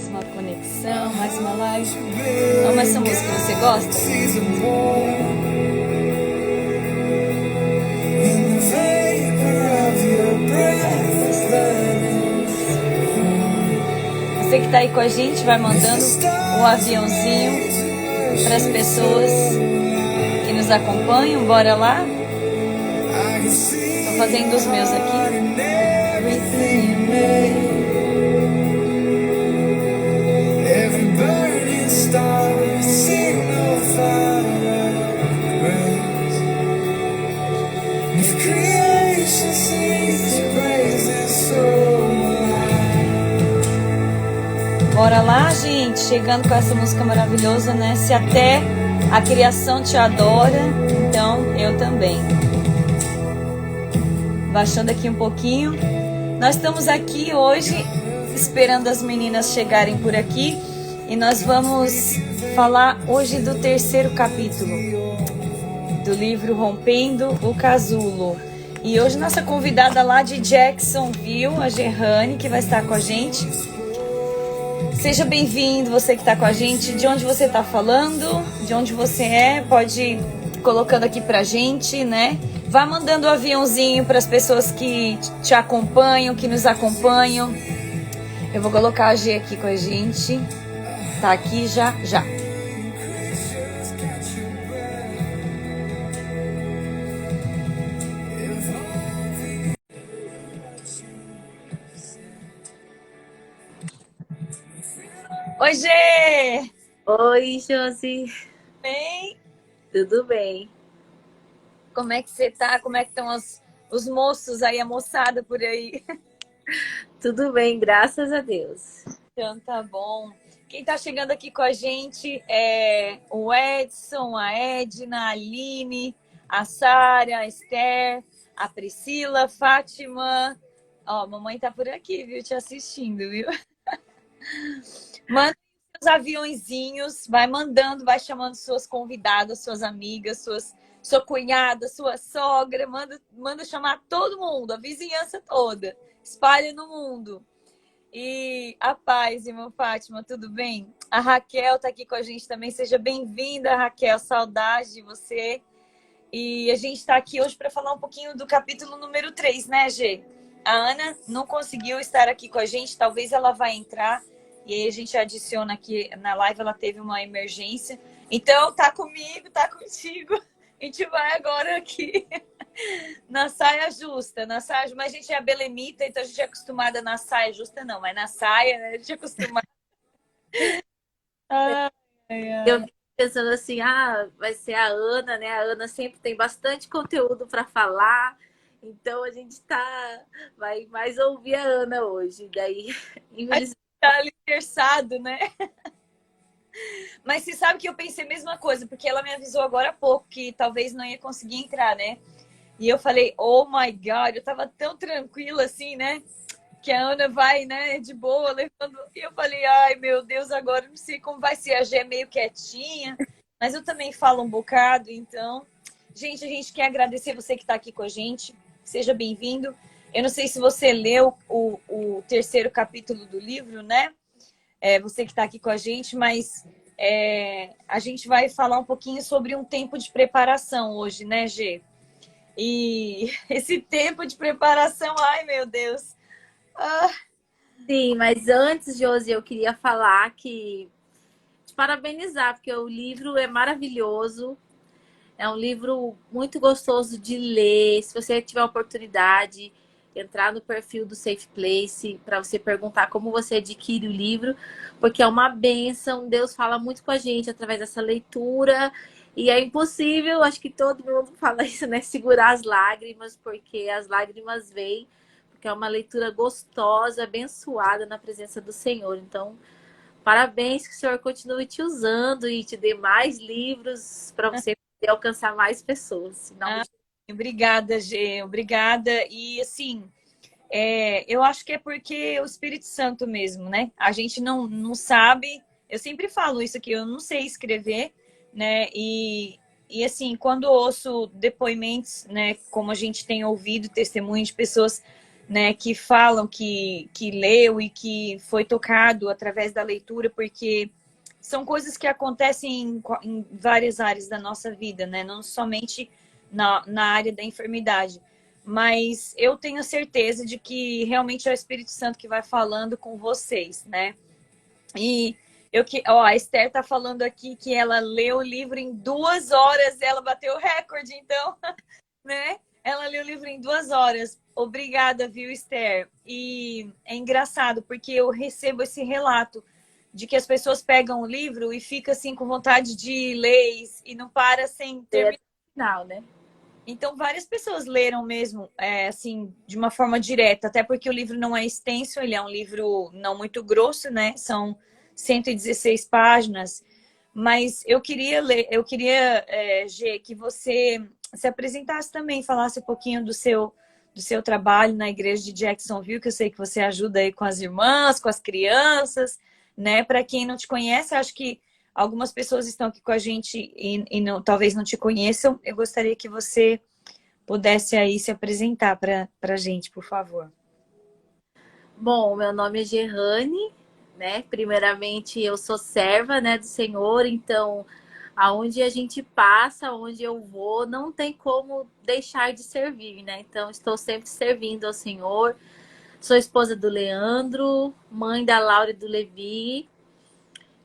mais uma conexão, mais uma live. Ama essa música, você gosta? Você que tá aí com a gente, vai mandando o aviãozinho para as pessoas que nos acompanham. Bora lá? Tô fazendo os meus aqui. Bora lá, gente, chegando com essa música maravilhosa, né? Se até a criação te adora, então eu também. Baixando aqui um pouquinho. Nós estamos aqui hoje esperando as meninas chegarem por aqui e nós vamos falar hoje do terceiro capítulo do livro Rompendo o Casulo. E hoje nossa convidada lá de Jacksonville, a Gerrane, que vai estar com a gente. Seja bem-vindo, você que está com a gente. De onde você está falando, de onde você é, pode ir colocando aqui pra gente, né? Vá mandando o aviãozinho para as pessoas que te acompanham, que nos acompanham. Eu vou colocar a G aqui com a gente. Tá aqui já. Oi, Gê! Oi, Josi. Bem? Tudo bem? Como é que você tá? Como é que estão os moços aí, a moçada por aí? Tudo bem, graças a Deus. Então tá bom. Quem tá chegando aqui com a gente é o Edson, a Edna, a Aline, a Sara, a Esther, a Priscila, a Fátima. Ó, mamãe tá por aqui, viu? Te assistindo, viu? Manda os aviãozinhos, vai mandando, vai chamando suas convidadas, suas amigas, sua cunhada, sua sogra, manda chamar todo mundo, a vizinhança toda, espalha no mundo. E a paz, irmã Fátima, tudo bem? A Raquel tá aqui com a gente também, seja bem-vinda, Raquel, saudade de você. E a gente tá aqui hoje para falar um pouquinho do capítulo número 3, né, Gê? A Ana não conseguiu estar aqui com a gente, talvez ela vá entrar. E aí a gente adiciona aqui na live, ela teve uma emergência. Então, tá comigo, tá contigo. A gente vai agora aqui na saia justa. Mas a gente é belemita, então a gente é acostumada na saia justa, não. Mas na saia, né? A gente é acostumada. Eu fico pensando assim, vai ser a Ana, né? A Ana sempre tem bastante conteúdo para falar. Então a gente vai mais ouvir a Ana hoje. Daí, infelizmente. Tá alicerçado, né? Mas você sabe que eu pensei a mesma coisa, porque ela me avisou agora há pouco que talvez não ia conseguir entrar, né? E eu falei, oh my God, eu tava tão tranquila assim, né? Que a Ana vai, né, de boa, levando. E eu falei, ai meu Deus, agora não sei como vai ser. A Gê é meio quietinha, mas eu também falo um bocado, então. Gente, a gente quer agradecer você que tá aqui com a gente. Seja bem-vindo. Eu não sei se você leu o terceiro capítulo do livro, né? Você que está aqui com a gente, mas a gente vai falar um pouquinho sobre um tempo de preparação hoje, né, Gê? E esse tempo de preparação, ai meu Deus. Sim, mas antes, Josi, eu queria falar te parabenizar, porque o livro é maravilhoso. É um livro muito gostoso de ler. Se você tiver a oportunidade, entrar no perfil do Safe Place para você perguntar como você adquire o livro, porque é uma bênção. Deus fala muito com a gente através dessa leitura. E é impossível, acho que todo mundo fala isso, né? Segurar as lágrimas, porque as lágrimas vêm, porque é uma leitura gostosa, abençoada na presença do Senhor. Então, parabéns, que o Senhor continue te usando e te dê mais livros para você poder alcançar mais pessoas. Obrigada, Gê, obrigada. E assim, eu acho que é porque o Espírito Santo mesmo, né? A gente não sabe, eu sempre falo isso aqui, eu não sei escrever, né? E assim, quando ouço depoimentos, né, como a gente tem ouvido, testemunhos de pessoas né, que falam que leu e que foi tocado através da leitura, porque são coisas que acontecem em várias áreas da nossa vida, né? Não somente na área da enfermidade. Mas eu tenho certeza de que realmente é o Espírito Santo que vai falando com vocês, né? E a Esther tá falando aqui que ela leu o livro em 2 horas, ela bateu o recorde, então, né? Ela leu o livro em 2 horas. Obrigada, viu, Esther? E é engraçado, porque eu recebo esse relato de que as pessoas pegam o livro e ficam assim com vontade de ler e não para sem terminar. Final, né? Então, várias pessoas leram mesmo, assim, de uma forma direta, até porque o livro não é extenso, ele é um livro não muito grosso, né? São 116 páginas. Mas eu queria ler, Gê, que você se apresentasse também, falasse um pouquinho do seu trabalho na igreja de Jacksonville, que eu sei que você ajuda aí com as irmãs, com as crianças, né? Para quem não te conhece, acho que algumas pessoas estão aqui com a gente e não, talvez não te conheçam. Eu gostaria que você pudesse aí se apresentar para a gente, por favor. Bom, meu nome é Gerrane, né? Primeiramente, eu sou serva, né, do Senhor, então aonde a gente passa, aonde eu vou, não tem como deixar de servir, né? Então, estou sempre servindo ao Senhor. Sou esposa do Leandro, mãe da Laura e do Levi,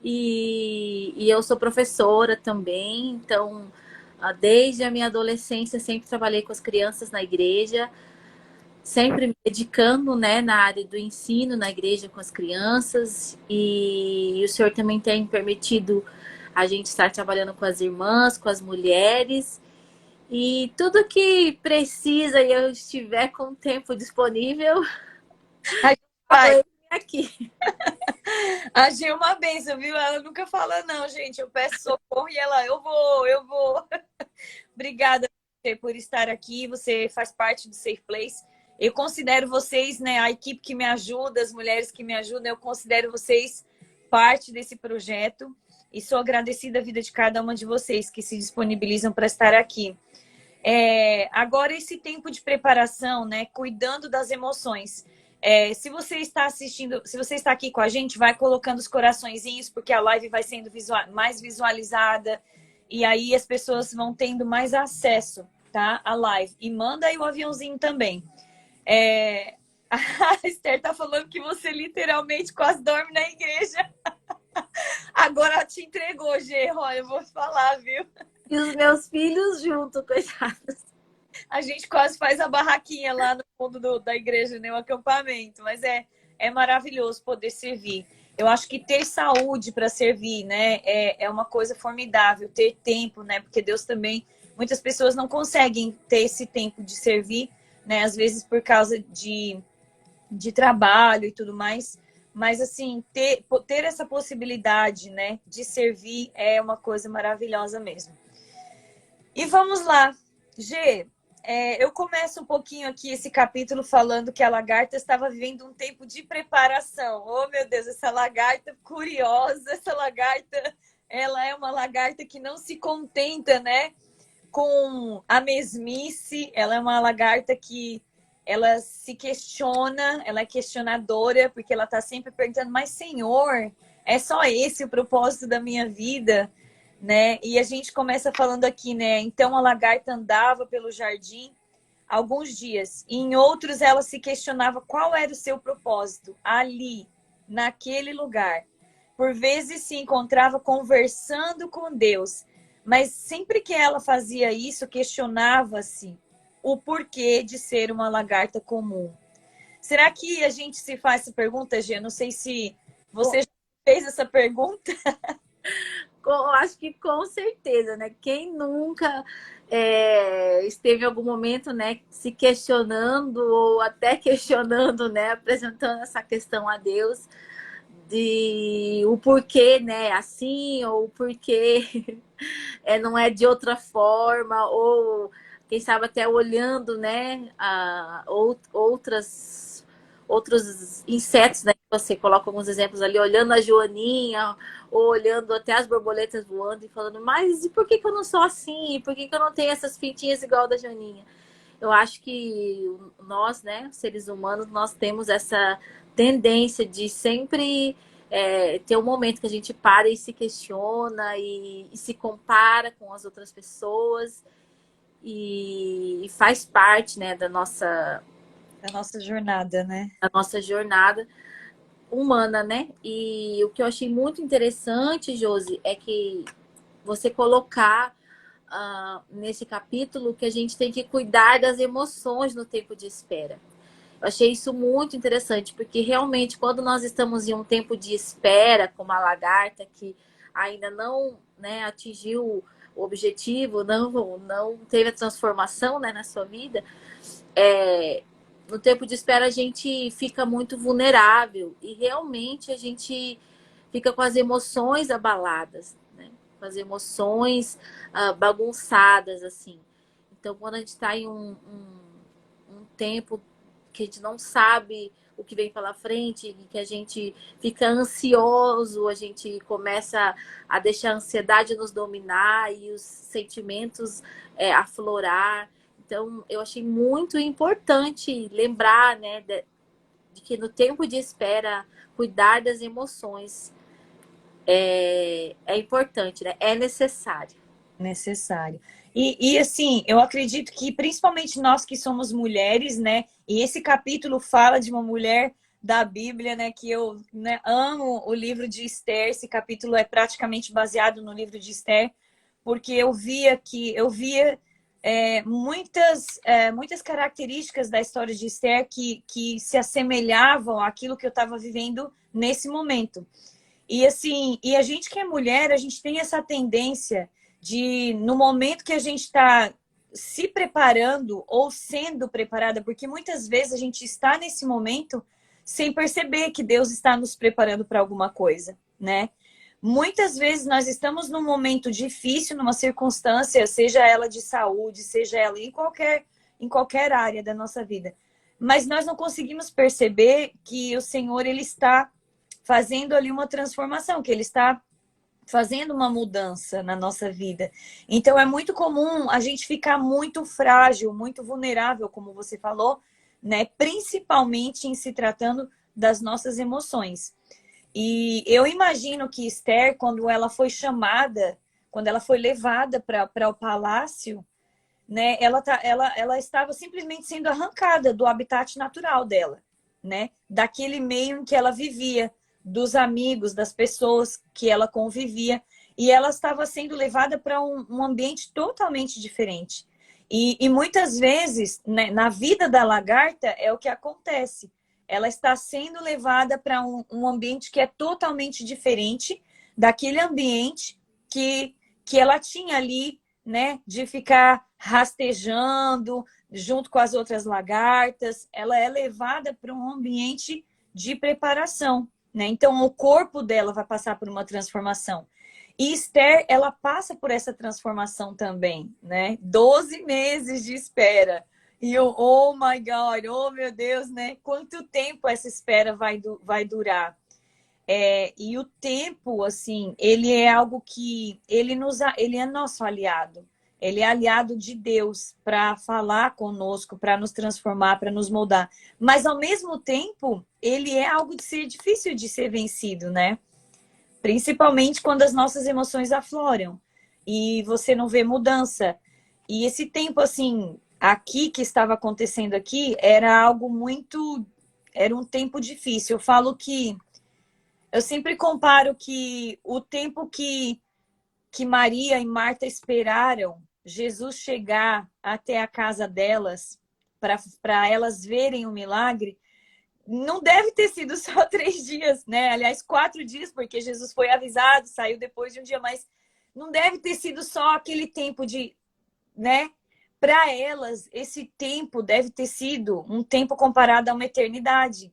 e eu sou professora também, então desde a minha adolescência sempre trabalhei com as crianças na igreja, sempre me dedicando, né, na área do ensino na igreja com as crianças, e o Senhor também tem permitido a gente estar trabalhando com as irmãs, com as mulheres, e tudo que precisa e eu estiver com tempo disponível, A gente vai. eu aqui. A Gil é uma benção, viu? Ela nunca fala não, gente. Eu peço socorro e ela, eu vou, eu vou. Obrigada por estar aqui. Você faz parte do Safe Place. Eu considero vocês, né, a equipe que me ajuda, as mulheres que me ajudam, eu considero vocês parte desse projeto e sou agradecida à vida de cada uma de vocês que se disponibilizam para estar aqui. Agora, esse tempo de preparação, né, cuidando das emoções. Se você está assistindo, se você está aqui com a gente, vai colocando os coraçõezinhos, porque a live vai sendo mais visualizada e aí as pessoas vão tendo mais acesso, tá, à live. E manda aí o aviãozinho também. A Esther tá falando que você literalmente quase dorme na igreja. Agora te entregou, Gê. Olha, eu vou falar, viu? E os meus filhos junto, coitados. A gente quase faz a barraquinha lá no fundo da igreja, né? O acampamento. Mas é maravilhoso poder servir. Eu acho que ter saúde para servir, né? É uma coisa formidável. Ter tempo, né? Porque Deus também... Muitas pessoas não conseguem ter esse tempo de servir, né? Às vezes por causa de trabalho e tudo mais. Mas, assim, ter essa possibilidade, né? De servir é uma coisa maravilhosa mesmo. E vamos lá. Gê, eu começo um pouquinho aqui esse capítulo falando que a lagarta estava vivendo um tempo de preparação. Oh, meu Deus, essa lagarta curiosa, essa lagarta, ela é uma lagarta que não se contenta, né, com a mesmice. Ela é uma lagarta que ela se questiona, ela é questionadora, porque ela está sempre perguntando, mas Senhor, é só esse o propósito da minha vida? Né? E a gente começa falando aqui, né? Então a lagarta andava pelo jardim alguns dias, e em outros ela se questionava qual era o seu propósito ali, naquele lugar. Por vezes se encontrava conversando com Deus, mas sempre que ela fazia isso, questionava-se o porquê de ser uma lagarta comum. Será que a gente se faz essa pergunta, Gê? Não sei se você já fez essa pergunta. Eu acho que com certeza, né? Quem nunca esteve em algum momento, né, se questionando ou até questionando, né, apresentando essa questão a Deus de o porquê, né, assim, ou o porquê não é de outra forma, ou quem sabe até olhando, né, outros insetos, né? Você coloca alguns exemplos ali, olhando a joaninha, ou olhando até as borboletas voando e falando, mas e por que eu não sou assim? Por que eu não tenho essas pintinhas igual a da joaninha? eu acho que nós, né, seres humanos, nós temos essa tendência de sempre ter um momento que a gente para e se questiona e se compara com as outras pessoas e faz parte, né, Da nossa jornada, né? da nossa jornada humana, né? E o que eu achei muito interessante, Josi, é que você colocar nesse capítulo que a gente tem que cuidar das emoções no tempo de espera. Eu achei isso muito interessante, porque realmente quando nós estamos em um tempo de espera, como a lagarta, que ainda não, né, atingiu o objetivo, não teve a transformação, né, na sua vida, no tempo de espera a gente fica muito vulnerável e realmente a gente fica com as emoções abaladas, né? Com as emoções bagunçadas, assim. Então, quando a gente está em um tempo que a gente não sabe o que vem pela frente, que a gente fica ansioso, a gente começa a deixar a ansiedade nos dominar e os sentimentos aflorar. Então, eu achei muito importante lembrar, né, de que no tempo de espera, cuidar das emoções é importante, né? É necessário. Necessário. E assim, eu acredito que principalmente nós que somos mulheres, né? E esse capítulo fala de uma mulher da Bíblia, né? Que eu, né, amo o livro de Esther. Esse capítulo é praticamente baseado no livro de Esther, porque eu via muitas características da história de Esther que se assemelhavam àquilo que eu estava vivendo nesse momento. E assim, e a gente que é mulher, a gente tem essa tendência de, no momento que a gente está se preparando ou sendo preparada, porque muitas vezes a gente está nesse momento sem perceber que Deus está nos preparando para alguma coisa, né? Muitas vezes nós estamos num momento difícil, numa circunstância, seja ela de saúde, seja ela em qualquer área da nossa vida. Mas nós não conseguimos perceber que o Senhor ele está fazendo ali uma transformação, que ele está fazendo uma mudança na nossa vida. Então é muito comum a gente ficar muito frágil, muito vulnerável, como você falou, né? Principalmente em se tratando das nossas emoções. E eu imagino que Esther, quando ela foi chamada, quando ela foi levada para o palácio, né? Ela estava simplesmente sendo arrancada do habitat natural dela, né? Daquele meio em que ela vivia, dos amigos, das pessoas que ela convivia, e ela estava sendo levada para um ambiente totalmente diferente. E muitas vezes, né, na vida da lagarta, é o que acontece. Ela está sendo levada para um ambiente que é totalmente diferente daquele ambiente que ela tinha ali, né, de ficar rastejando junto com as outras lagartas. Ela é levada para um ambiente de preparação, né? Então o corpo dela vai passar por uma transformação. E Esther, ela passa por essa transformação também, né? 12 meses de espera. E eu, oh my God, oh meu Deus, né? Quanto tempo essa espera vai durar? E o tempo, assim, ele é algo que ele é nosso aliado. Ele é aliado de Deus para falar conosco, para nos transformar, para nos moldar. Mas ao mesmo tempo, ele é algo de ser difícil de ser vencido, né? Principalmente quando as nossas emoções afloram e você não vê mudança. E esse tempo, assim, aqui que estava acontecendo aqui, era um tempo difícil. Eu falo que eu sempre comparo que o tempo que Maria e Marta esperaram Jesus chegar até a casa delas para elas verem o milagre, não deve ter sido só 3 dias, né? Aliás, 4 dias, porque Jesus foi avisado, saiu depois de um dia, mas não deve ter sido só aquele tempo de, né? Para elas, esse tempo deve ter sido um tempo comparado a uma eternidade,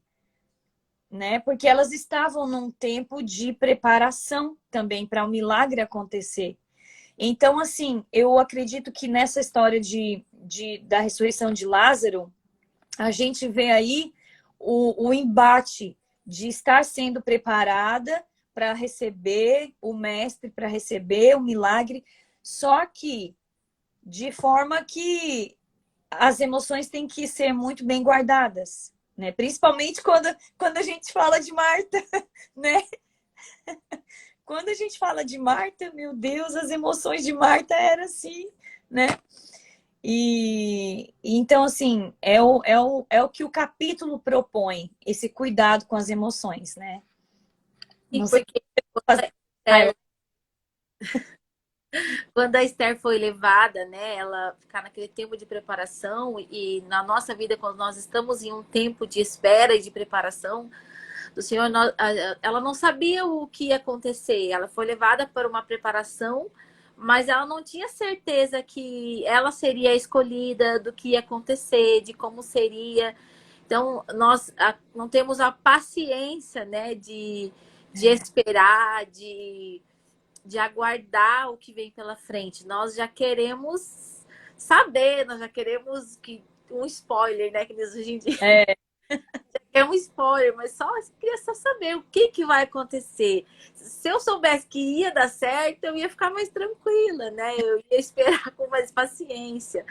né? Porque elas estavam num tempo de preparação também para o milagre acontecer. Então, assim, eu acredito que nessa história da ressurreição de Lázaro, a gente vê aí o embate de estar sendo preparada para receber o mestre, para receber o milagre, só que de forma que as emoções têm que ser muito bem guardadas, né? Principalmente quando a gente fala de Marta, né? Quando a gente fala de Marta, meu Deus, as emoções de Marta eram assim, né? E então, assim, é o que o capítulo propõe, esse cuidado com as emoções, né? E Não sei porque fazer é, quando a Esther foi levada, né, ela ficar naquele tempo de preparação e na nossa vida, quando nós estamos em um tempo de espera e de preparação do Senhor, ela não sabia o que ia acontecer. Ela foi levada para uma preparação, mas ela não tinha certeza que ela seria escolhida, do que ia acontecer, de como seria. Então, nós não temos a paciência, né, de esperar, de aguardar o que vem pela frente. Nós já queremos saber, nós já queremos que um spoiler, né? Que diz hoje em dia. é, É um spoiler, mas só queria só saber o que vai acontecer. Se eu soubesse que ia dar certo, eu ia ficar mais tranquila, né? Eu ia esperar com mais paciência.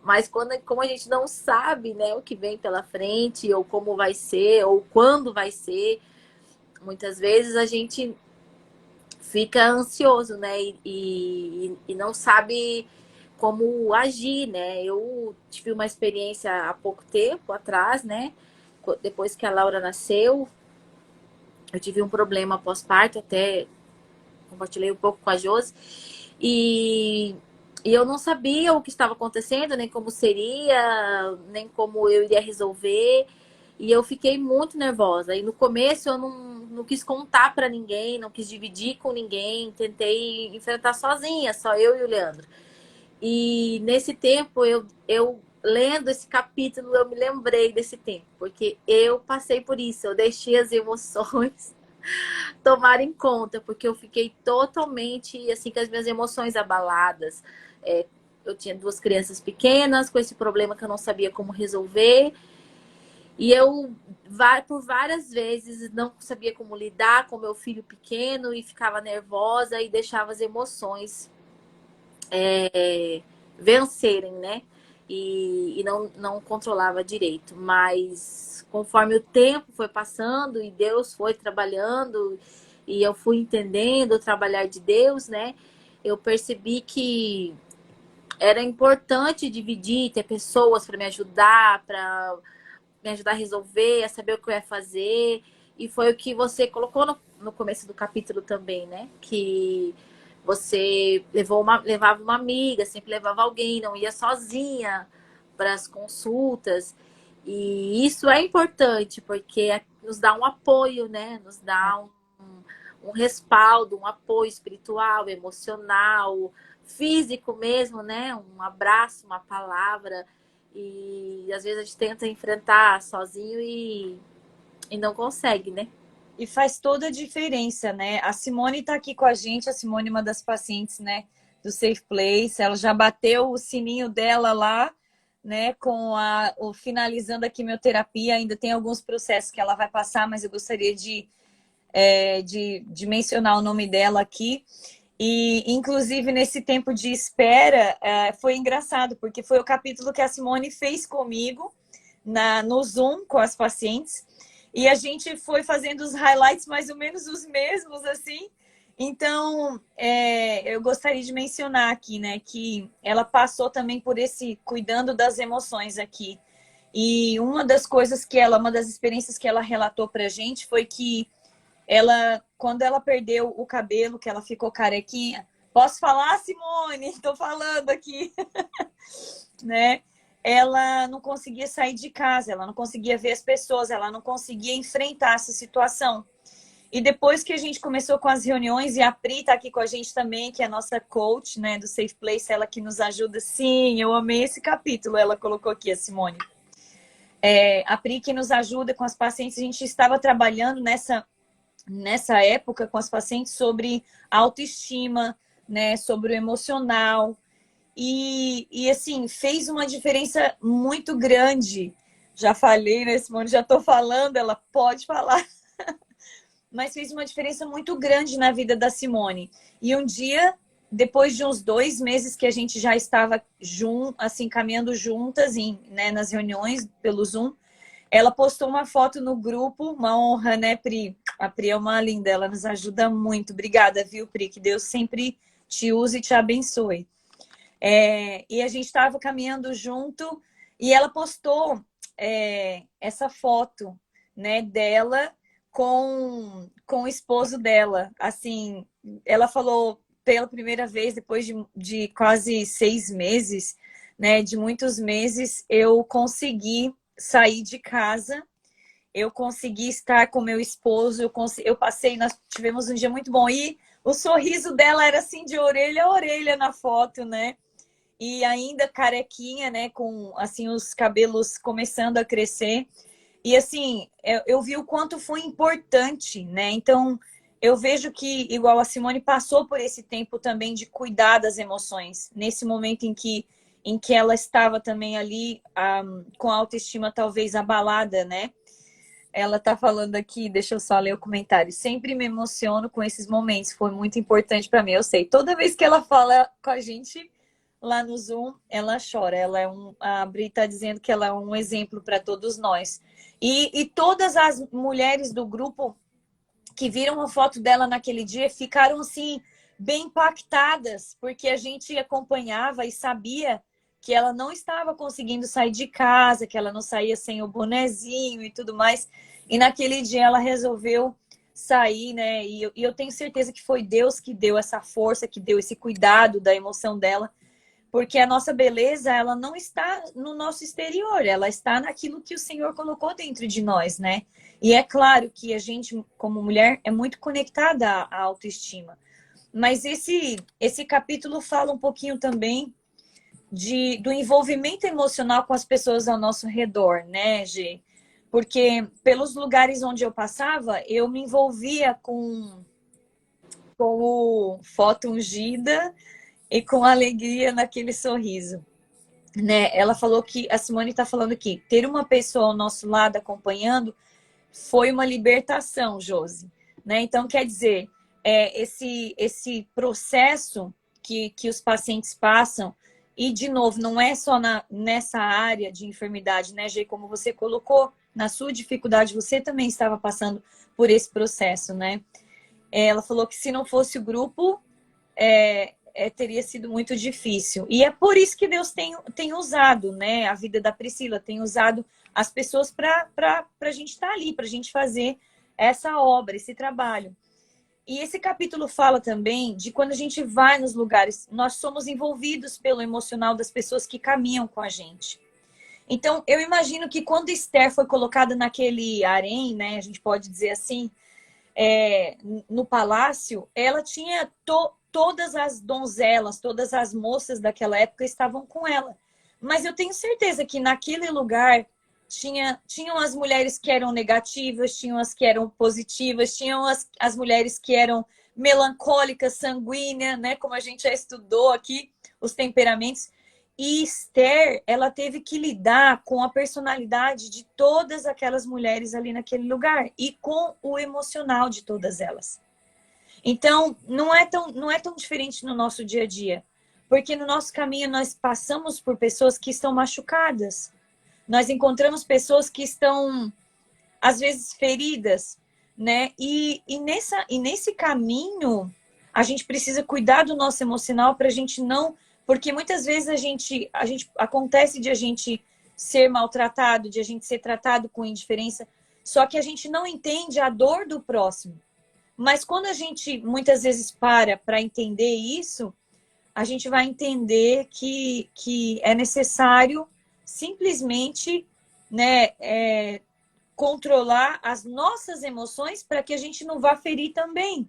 Mas como a gente não sabe, né, o que vem pela frente, ou como vai ser, ou quando vai ser, muitas vezes a gente fica ansioso, né? E não sabe como agir, né? Eu tive uma experiência há pouco tempo atrás, né? Depois que a Laura nasceu, eu tive um problema pós-parto, até compartilhei um pouco com a Josi, e, e eu não sabia o que estava acontecendo, nem como seria, nem como eu iria resolver. E eu fiquei muito nervosa. E no começo eu não quis contar para ninguém, não quis dividir com ninguém, tentei enfrentar sozinha, só eu e o Leandro. E nesse tempo, eu lendo esse capítulo, eu me lembrei desse tempo, porque eu passei por isso, eu deixei as emoções tomarem conta, porque eu fiquei totalmente, assim, com as minhas emoções abaladas. Eu tinha duas crianças pequenas, com esse problema que eu não sabia como resolver, e eu, por várias vezes, não sabia como lidar com meu filho pequeno, e ficava nervosa, e deixava as emoções vencerem, né? E não controlava direito. Mas conforme o tempo foi passando e Deus foi trabalhando e eu fui entendendo o trabalhar de Deus, né? Eu percebi que era importante dividir, ter pessoas para me ajudar a resolver, a saber o que eu ia fazer. E foi o que você colocou no começo do capítulo também, né? Que você levava uma amiga, sempre levava alguém, não ia sozinha para as consultas. E isso é importante, porque nos dá um apoio, né? Nos dá um respaldo, um apoio espiritual, emocional, físico mesmo, né? Um abraço, uma palavra. E às vezes a gente tenta enfrentar sozinho e não consegue, né? e faz toda a diferença, né? A Simone está aqui com a gente, a Simone é uma das pacientes, né, do Safe Place. Ela já bateu o sininho dela lá, né, finalizando a quimioterapia. Ainda tem alguns processos que ela vai passar, mas eu gostaria de mencionar o nome dela aqui. E, inclusive, nesse tempo de espera, foi engraçado, porque foi o capítulo que a Simone fez comigo no Zoom com as pacientes. E a gente foi fazendo os highlights mais ou menos os mesmos, assim. Então, eu gostaria de mencionar aqui, né, que ela passou também por esse cuidando das emoções aqui. E uma das coisas uma das experiências que ela relatou pra gente foi que quando ela perdeu o cabelo, que ela ficou carequinha, posso falar, Simone? Estou falando aqui, né? Ela não conseguia sair de casa, ela não conseguia ver as pessoas, ela não conseguia enfrentar essa situação. E depois que a gente começou com as reuniões, e a Pri está aqui com a gente também, que é a nossa coach, né, do Safe Place, ela que nos ajuda. Sim, eu amei esse capítulo, ela colocou aqui, a Simone. A Pri que nos ajuda com as pacientes, a gente estava trabalhando nessa época com as pacientes sobre autoestima, né, sobre o emocional. E assim, fez uma diferença muito grande. Já falei, né, Simone? Já estou falando, ela pode falar. Mas fez uma diferença muito grande na vida da Simone. E um dia depois de uns 2 meses que a gente já estava assim, caminhando juntas né, nas reuniões pelo Zoom, ela postou uma foto no grupo, uma honra, né, Pri? A Pri é uma linda, ela nos ajuda muito. Obrigada, viu, Pri? Que Deus sempre te use e te abençoe. E a gente estava caminhando junto e ela postou essa foto, né, dela com o esposo dela. Assim, ela falou pela primeira vez, depois de quase 6 meses, né, de muitos meses, eu consegui sair de casa, eu consegui estar com meu esposo, eu passei, nós tivemos um dia muito bom. E o sorriso dela era assim, de orelha a orelha na foto, né? E ainda carequinha, né? Com assim os cabelos começando a crescer. E assim, eu vi o quanto foi importante, né? Então, eu vejo que, igual a Simone passou por esse tempo também de cuidar das emoções, nesse momento em que ela estava também ali com a autoestima talvez abalada, né? Ela tá falando aqui, deixa eu só ler o comentário. Sempre me emociono com esses momentos, foi muito importante para mim, eu sei. Toda vez que ela fala com a gente lá no Zoom, ela chora. A Bri tá dizendo que ela é um exemplo para todos nós. E todas as mulheres do grupo que viram a foto dela naquele dia ficaram assim bem impactadas, porque a gente acompanhava e sabia que ela não estava conseguindo sair de casa, que ela não saía sem o bonezinho e tudo mais. E naquele dia ela resolveu sair, né? E eu tenho certeza que foi Deus que deu essa força, que deu esse cuidado da emoção dela, porque a nossa beleza, ela não está no nosso exterior, ela está naquilo que o Senhor colocou dentro de nós, né? E é claro que a gente, como mulher, é muito conectada à autoestima. Mas esse capítulo fala um pouquinho também do envolvimento emocional com as pessoas ao nosso redor, né, Gê? Porque pelos lugares onde eu passava, eu me envolvia com o foto ungida e com alegria naquele sorriso, né? Ela falou que, a Simone está falando aqui, ter uma pessoa ao nosso lado acompanhando foi uma libertação, Josi, né? Então, quer dizer, esse processo que os pacientes passam, e, de novo, não é só nessa área de enfermidade, né, Gê? Como você colocou, na sua dificuldade, você também estava passando por esse processo, né? Ela falou que se não fosse o grupo, teria sido muito difícil. E é por isso que Deus tem usado, né, a vida da Priscila, tem usado as pessoas para a gente estar ali, para a gente fazer essa obra, esse trabalho. E esse capítulo fala também de quando a gente vai nos lugares, nós somos envolvidos pelo emocional das pessoas que caminham com a gente. Então, eu imagino que quando Esther foi colocada naquele harém, né, a gente pode dizer assim, no palácio, ela tinha todas as donzelas, todas as moças daquela época estavam com ela. Mas eu tenho certeza que naquele lugar tinham as mulheres que eram negativas, tinham as que eram positivas, tinham as mulheres que eram melancólicas, sanguíneas, né? Como a gente já estudou aqui, os temperamentos. E Esther, ela teve que lidar com a personalidade de todas aquelas mulheres ali naquele lugar e com o emocional de todas elas. Então, não é tão diferente no nosso dia a dia, porque no nosso caminho nós passamos por pessoas que estão machucadas. Nós encontramos pessoas que estão, às vezes, feridas, né? E nesse caminho, a gente precisa cuidar do nosso emocional para a gente não... Porque muitas vezes a gente acontece de a gente ser maltratado, de a gente ser tratado com indiferença, só que a gente não entende a dor do próximo. Mas quando a gente muitas vezes para entender isso, a gente vai entender que é necessário simplesmente, né, controlar as nossas emoções para que a gente não vá ferir também,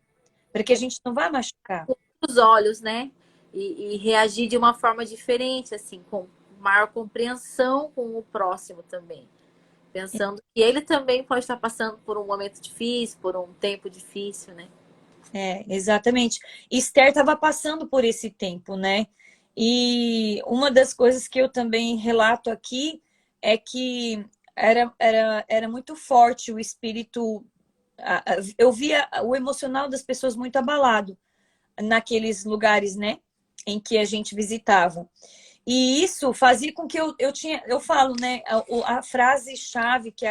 para que a gente não vá machucar. Os olhos, né? E reagir de uma forma diferente, assim, com maior compreensão com o próximo também. Pensando que ele também pode estar passando por um momento difícil, por um tempo difícil, né? Exatamente. Esther estava passando por esse tempo, né? E uma das coisas que eu também relato aqui é que era muito forte o espírito. Eu via o emocional das pessoas muito abalado. naqueles lugares, né, em que a gente visitava. E isso fazia com que eu falo, né, a frase-chave que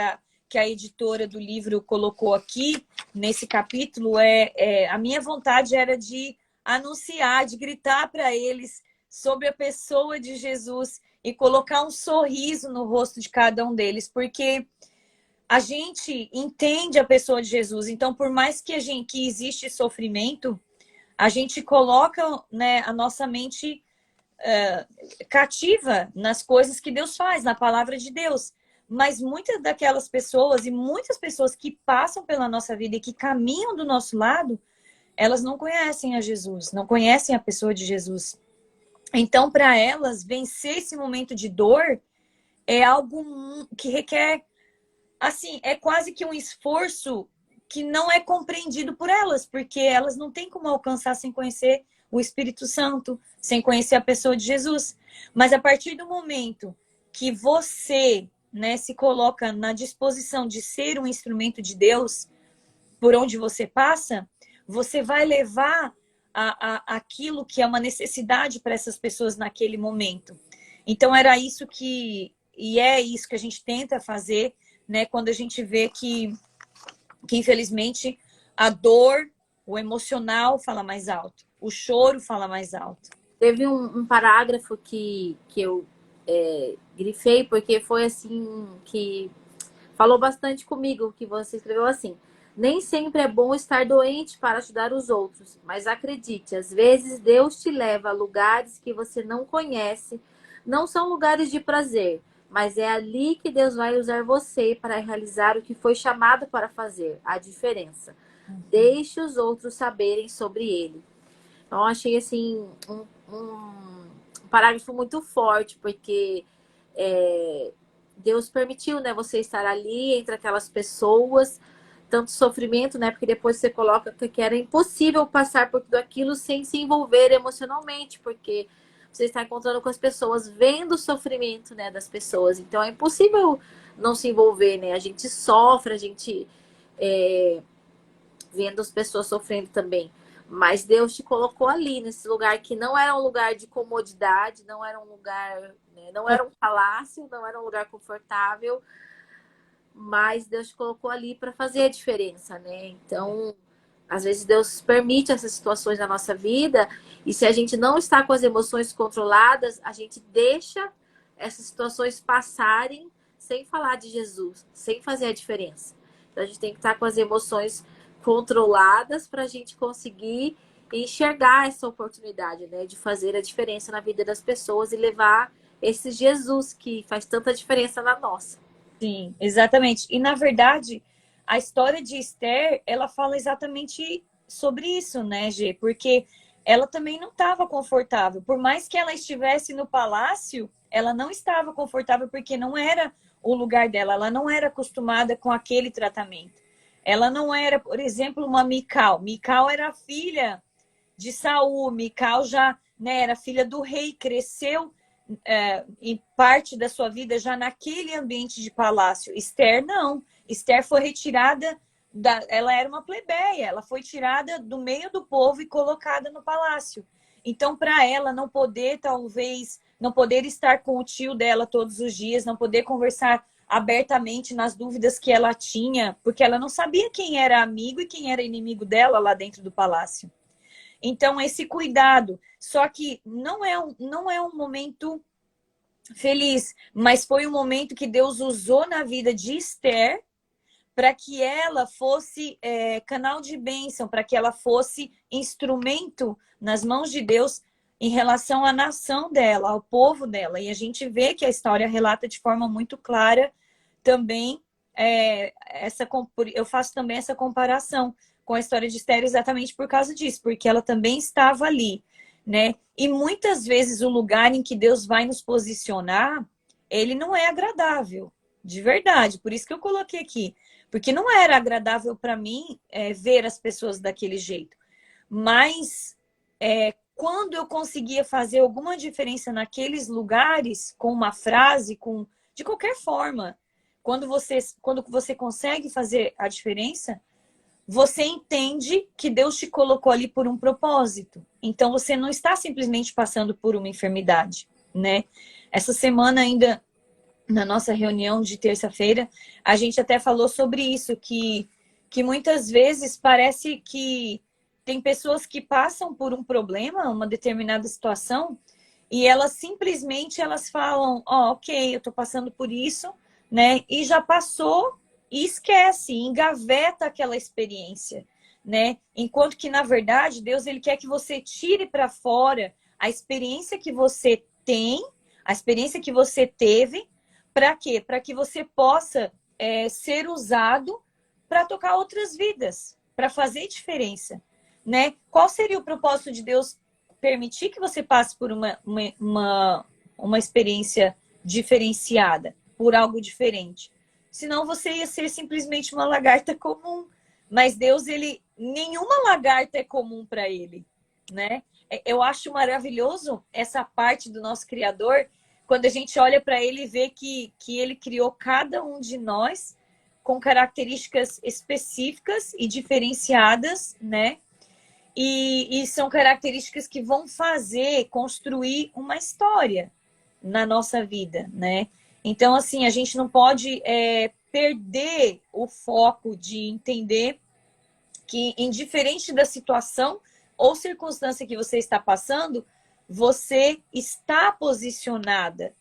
a editora do livro colocou aqui, nesse capítulo, a minha vontade era de anunciar, de gritar para eles sobre a pessoa de Jesus e colocar um sorriso no rosto de cada um deles, porque a gente entende a pessoa de Jesus. Então, por mais que existe sofrimento, a gente coloca, né, a nossa mente cativa nas coisas que Deus faz, na palavra de Deus. Mas muitas daquelas pessoas e muitas pessoas que passam pela nossa vida e que caminham do nosso lado, elas não conhecem a Jesus, não conhecem a pessoa de Jesus. Então, para elas, vencer esse momento de dor é algo que requer, assim, é quase que um esforço que não é compreendido por elas, porque elas não têm como alcançar sem conhecer o Espírito Santo, sem conhecer a pessoa de Jesus. Mas a partir do momento que você, né, se coloca na disposição de ser um instrumento de Deus, por onde você passa, você vai levar aquilo que é uma necessidade para essas pessoas naquele momento. Então era isso e é isso que a gente tenta fazer, né, quando a gente vê que infelizmente a dor, o emocional fala mais alto, o choro fala mais alto. Teve um parágrafo que eu grifei, porque foi assim, que falou bastante comigo, que você escreveu assim: nem sempre é bom estar doente para ajudar os outros, mas acredite, às vezes Deus te leva a lugares que você não conhece, não são lugares de prazer, mas é ali que Deus vai usar você para realizar o que foi chamado para fazer, a diferença. Deixe os outros saberem sobre ele. Então, eu achei assim um parágrafo muito forte, porque Deus permitiu, né, você estar ali entre aquelas pessoas, tanto sofrimento, né, porque depois você coloca que era impossível passar por tudo aquilo sem se envolver emocionalmente, porque você está encontrando com as pessoas, vendo o sofrimento, né, das pessoas. Então é impossível não se envolver, né? A gente sofre, a gente vendo as pessoas sofrendo também. Mas Deus te colocou ali, nesse lugar que não era um lugar de comodidade, não era um lugar, né, não era um palácio, não era um lugar confortável, mas Deus te colocou ali para fazer a diferença, né? Então, às vezes Deus permite essas situações na nossa vida, e se a gente não está com as emoções controladas, a gente deixa essas situações passarem sem falar de Jesus, sem fazer a diferença. Então, a gente tem que estar com as emoções controladas para a gente conseguir enxergar essa oportunidade, né, de fazer a diferença na vida das pessoas e levar esse Jesus que faz tanta diferença na nossa. Sim, exatamente. E na verdade, a história de Esther, ela fala exatamente sobre isso, né, Gê? Porque ela também não estava confortável. Por mais que ela estivesse no palácio, ela não estava confortável porque não era o lugar dela, ela não era acostumada com aquele tratamento. Ela não era, por exemplo, uma Mical. Mical era filha de Saul, Mical já, né, era filha do rei, cresceu em parte da sua vida já naquele ambiente de palácio. Esther não. Esther foi retirada, ela era uma plebeia, ela foi tirada do meio do povo e colocada no palácio. Então, para ela não poder, talvez, não poder estar com o tio dela todos os dias, não poder conversar abertamente nas dúvidas que ela tinha, porque ela não sabia quem era amigo e quem era inimigo dela lá dentro do palácio. Então, esse cuidado. Só que não é um momento feliz, mas foi um momento que Deus usou na vida de Esther para que ela fosse canal de bênção, para que ela fosse instrumento nas mãos de Deus em relação à nação dela, ao povo dela. E a gente vê que a história relata de forma muito clara também eu faço também essa comparação com a história de Esther exatamente por causa disso, porque ela também estava ali, né? E muitas vezes o lugar em que Deus vai nos posicionar, ele não é agradável, de verdade. Por isso que eu coloquei aqui, porque não era agradável para mim ver as pessoas daquele jeito. Mas quando eu conseguia fazer alguma diferença naqueles lugares, com uma frase, de qualquer forma, quando você consegue fazer a diferença, você entende que Deus te colocou ali por um propósito. Então, você não está simplesmente passando por uma enfermidade, né? Essa semana ainda, na nossa reunião de terça-feira, a gente até falou sobre isso, que muitas vezes parece que tem pessoas que passam por um problema, uma determinada situação, e elas simplesmente elas falam, ok, eu tô passando por isso, né? E já passou e esquece, engaveta aquela experiência, né? Enquanto que, na verdade, Deus ele quer que você tire para fora a experiência que você tem, a experiência que você teve, para quê? Para que você possa ser usado para tocar outras vidas, para fazer diferença, né? Qual seria o propósito de Deus permitir que você passe por uma experiência diferenciada, por algo diferente? Senão você ia ser simplesmente uma lagarta comum. Mas Deus, nenhuma lagarta é comum para ele, né? Eu acho maravilhoso essa parte do nosso Criador, quando a gente olha para ele e vê que ele criou cada um de nós com características específicas e diferenciadas, né? E são características que vão construir uma história na nossa vida, né? Então, assim, a gente não pode perder o foco de entender que, indiferente da situação ou circunstância que você está passando, você está posicionada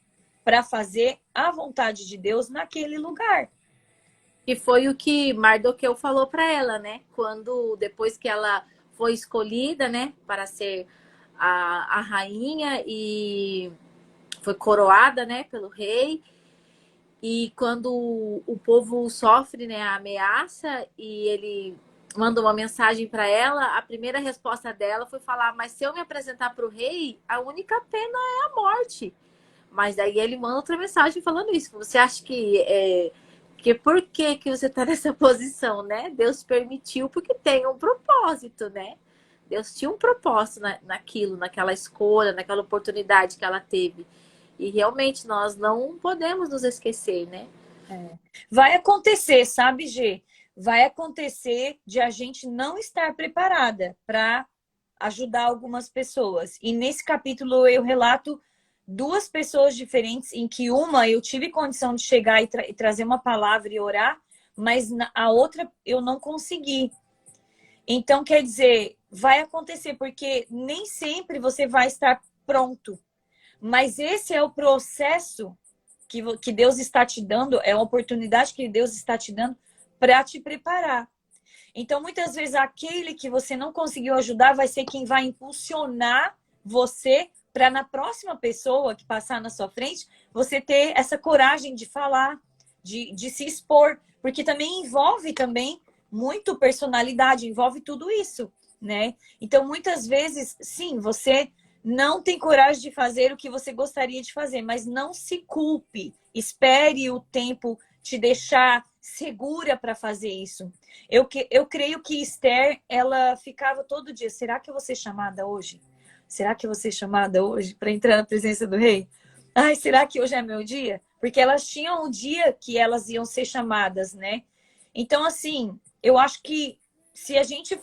para fazer a vontade de Deus naquele lugar. E foi o que Mardoqueu falou para ela, né? Quando, depois que ela foi escolhida, né, para ser a rainha e foi coroada, né, pelo rei. E quando o povo sofre, né, a ameaça e ele manda uma mensagem para ela, a primeira resposta dela foi falar: mas se eu me apresentar para o rei, a única pena é a morte. Mas daí ele manda outra mensagem falando isso. Você acha que por que você está nessa posição, né? Deus permitiu porque tem um propósito, né? Deus tinha um propósito naquilo, naquela escolha, naquela oportunidade que ela teve. E realmente nós não podemos nos esquecer, né? Vai acontecer, sabe, Gê? Vai acontecer de a gente não estar preparada para ajudar algumas pessoas. E nesse capítulo eu relato duas pessoas diferentes, em que uma eu tive condição de chegar e trazer uma palavra e orar, mas a outra eu não consegui. Então, quer dizer, vai acontecer, porque nem sempre você vai estar pronto. Mas esse é o processo que Deus está te dando, é a oportunidade que Deus está te dando para te preparar. Então, muitas vezes, aquele que você não conseguiu ajudar vai ser quem vai impulsionar você para, na próxima pessoa que passar na sua frente, você ter essa coragem de falar, de se expor, porque também envolve muito personalidade, envolve tudo isso, né? Então, muitas vezes, sim, você não tem coragem de fazer o que você gostaria de fazer, mas não se culpe. Espere o tempo te deixar segura para fazer isso. Eu creio que Esther, ela ficava todo dia: será que eu vou ser chamada hoje? Será que eu vou ser chamada hoje para entrar na presença do rei? Ai, será que hoje é meu dia? Porque elas tinham um dia que elas iam ser chamadas, né? Então, assim, eu acho que se a gente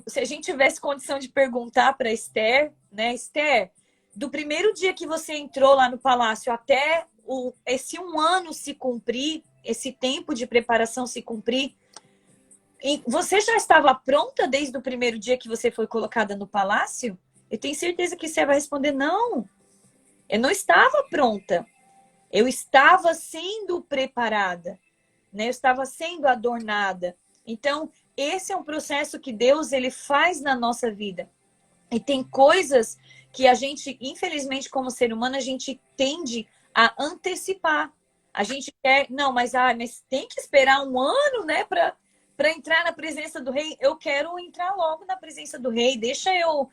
se a gente tivesse condição de perguntar para Esther, né, Esther, do primeiro dia que você entrou lá no palácio até esse 1 ano se cumprir, esse tempo de preparação se cumprir, você já estava pronta desde o primeiro dia que você foi colocada no palácio? Eu tenho certeza que você vai responder: não, eu não estava pronta. Eu estava sendo preparada, né? Eu estava sendo adornada. Então, esse é um processo que Deus ele faz na nossa vida. E tem coisas que a gente, infelizmente, como ser humano, a gente tende a antecipar. A gente quer, não, mas tem que esperar 1 ano, né, para entrar na presença do rei. Eu quero entrar logo na presença do rei. Deixa eu...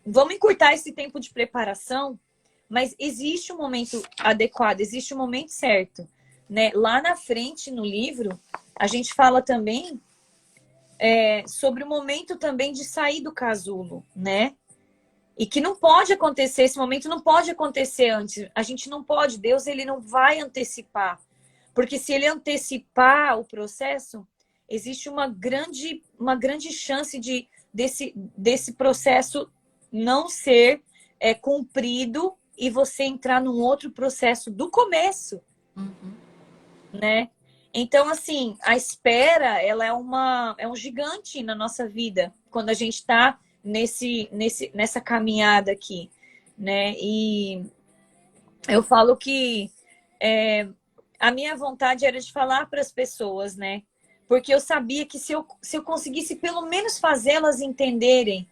vamos encurtar esse tempo de preparação, mas existe um momento adequado, existe um momento certo, né? Lá na frente, no livro, a gente fala também sobre o momento também de sair do casulo, né? E que não pode acontecer, esse momento não pode acontecer antes. A gente não pode, Deus ele não vai antecipar. Porque se ele antecipar o processo, existe uma grande chance desse processo não ser cumprido e você entrar num outro processo do começo, né? Então, assim, a espera, ela é um gigante na nossa vida, quando a gente está nessa caminhada aqui, né? E eu falo que a minha vontade era de falar para as pessoas, né? Porque eu sabia que se eu conseguisse pelo menos fazê-las entenderem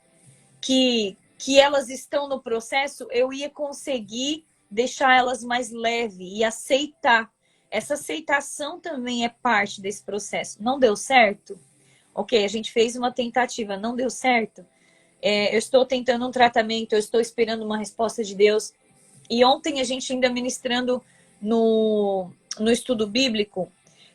que elas estão no processo, eu ia conseguir deixar elas mais leves e aceitar. Essa aceitação também é parte desse processo. Não deu certo? Ok, a gente fez uma tentativa, não deu certo? Eu estou tentando um tratamento, eu estou esperando uma resposta de Deus. E ontem a gente ainda ministrando no estudo bíblico,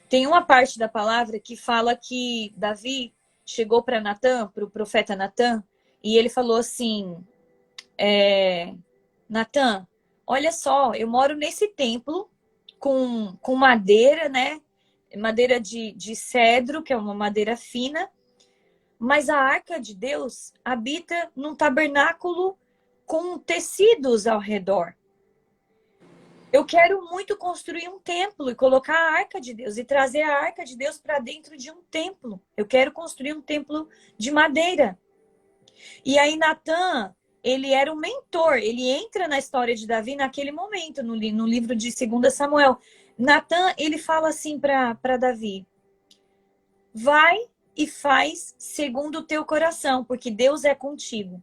tem uma parte da palavra que fala que Davi chegou para Natã, para o profeta Natã, e ele falou assim, Natã, olha só, eu moro nesse templo com madeira, né? Madeira de cedro, que é uma madeira fina, mas a arca de Deus habita num tabernáculo com tecidos ao redor. Eu quero muito construir um templo e colocar a arca de Deus e trazer a arca de Deus para dentro de um templo. Eu quero construir um templo de madeira. E aí Natã, ele era um mentor, ele entra na história de Davi naquele momento, no livro de 2 Samuel. Natã, ele fala assim para Davi, vai e faz segundo o teu coração, porque Deus é contigo.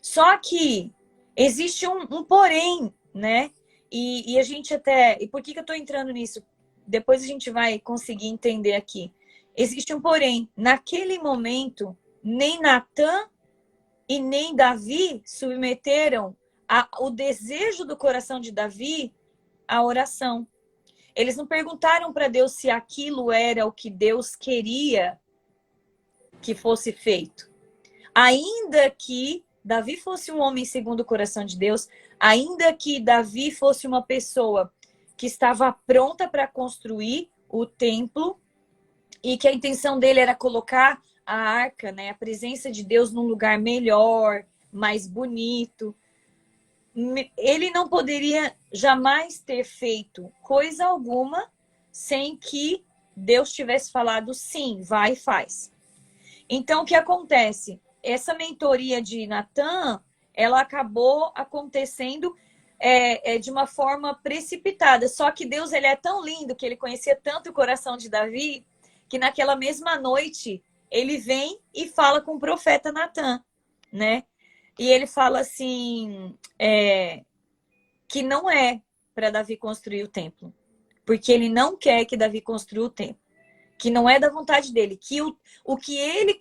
Só que existe um porém, né? E a gente até... E por que eu estou entrando nisso? Depois a gente vai conseguir entender aqui. Existe um porém. Naquele momento, nem Natã e nem Davi submeteram o desejo do coração de Davi à oração. Eles não perguntaram para Deus se aquilo era o que Deus queria que fosse feito. Ainda que Davi fosse um homem segundo o coração de Deus, ainda que Davi fosse uma pessoa que estava pronta para construir o templo e que a intenção dele era colocar a arca, né, a presença de Deus num lugar melhor, mais bonito, ele não poderia jamais ter feito coisa alguma sem que Deus tivesse falado sim, vai e faz. Então, o que acontece? Essa mentoria de Natã, ela acabou acontecendo de uma forma precipitada. Só que Deus, ele é tão lindo, que ele conhecia tanto o coração de Davi, que naquela mesma noite, ele vem e fala com o profeta Natã, né? E ele fala assim, que não é para Davi construir o templo. Porque ele não quer que Davi construa o templo. Que não é da vontade dele, que o que ele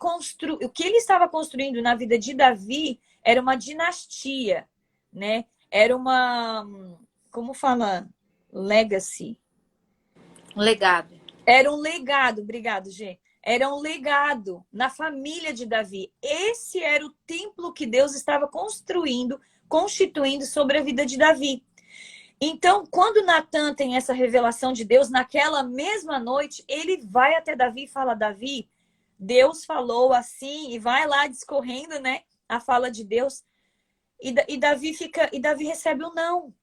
estava construindo na vida de Davi era uma dinastia, né? Era uma, como fala, legacy. Um legado. Era um legado, obrigado, Gê. Era um legado na família de Davi. Esse era o templo que Deus estava constituindo sobre a vida de Davi. Então, quando Natã tem essa revelação de Deus, naquela mesma noite, ele vai até Davi e fala, Davi, Deus falou assim, e vai lá discorrendo, né, a fala de Deus, e Davi recebe o não.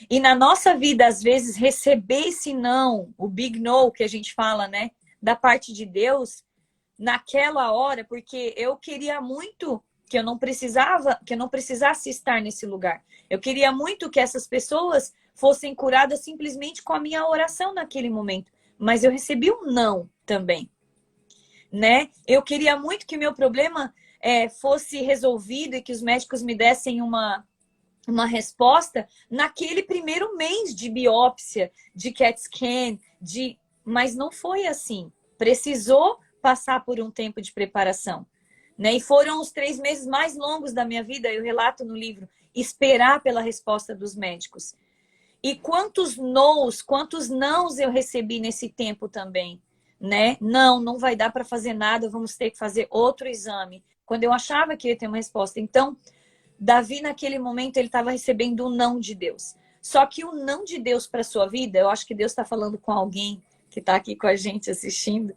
E na nossa vida, às vezes, receber esse não, o big no que a gente fala, né, da parte de Deus, naquela hora, porque eu queria muito que eu não precisasse estar nesse lugar. Eu queria muito que essas pessoas fossem curadas simplesmente com a minha oração naquele momento. Mas eu recebi um não também, né? Eu queria muito que meu problema fosse resolvido e que os médicos me dessem uma resposta naquele primeiro mês de biópsia, de CAT scan, mas não foi assim. Precisou passar por um tempo de preparação. Né? E foram os 3 meses mais longos da minha vida, eu relato no livro, esperar pela resposta dos médicos. E quantos nãos eu recebi nesse tempo também, né? Não vai dar para fazer nada, vamos ter que fazer outro exame. Quando eu achava que ia ter uma resposta. Então, Davi, naquele momento, ele estava recebendo o não de Deus. Só que o não de Deus para a sua vida, eu acho que Deus está falando com alguém que está aqui com a gente assistindo,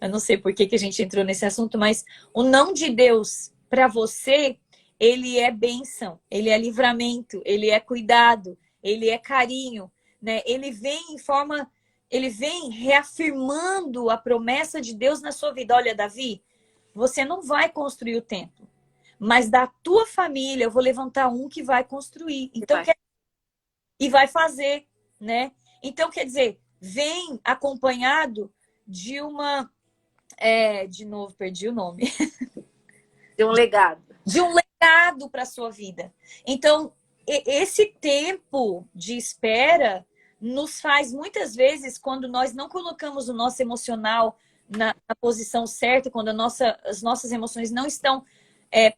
Eu não sei por que que a gente entrou nesse assunto, mas o não de Deus para você, ele é bênção, ele é livramento, ele é cuidado, ele é carinho, né? Ele vem em forma, ele vem reafirmando a promessa de Deus na sua vida. Olha, Davi, você não vai construir o templo, mas da tua família eu vou levantar um que vai construir. Então, e vai fazer, né? Então, quer dizer, vem acompanhado de uma... de novo, perdi o nome. De um legado. De um legado para a sua vida. Então, esse tempo de espera nos faz, muitas vezes, quando nós não colocamos o nosso emocional na posição certa, quando as nossas emoções não estão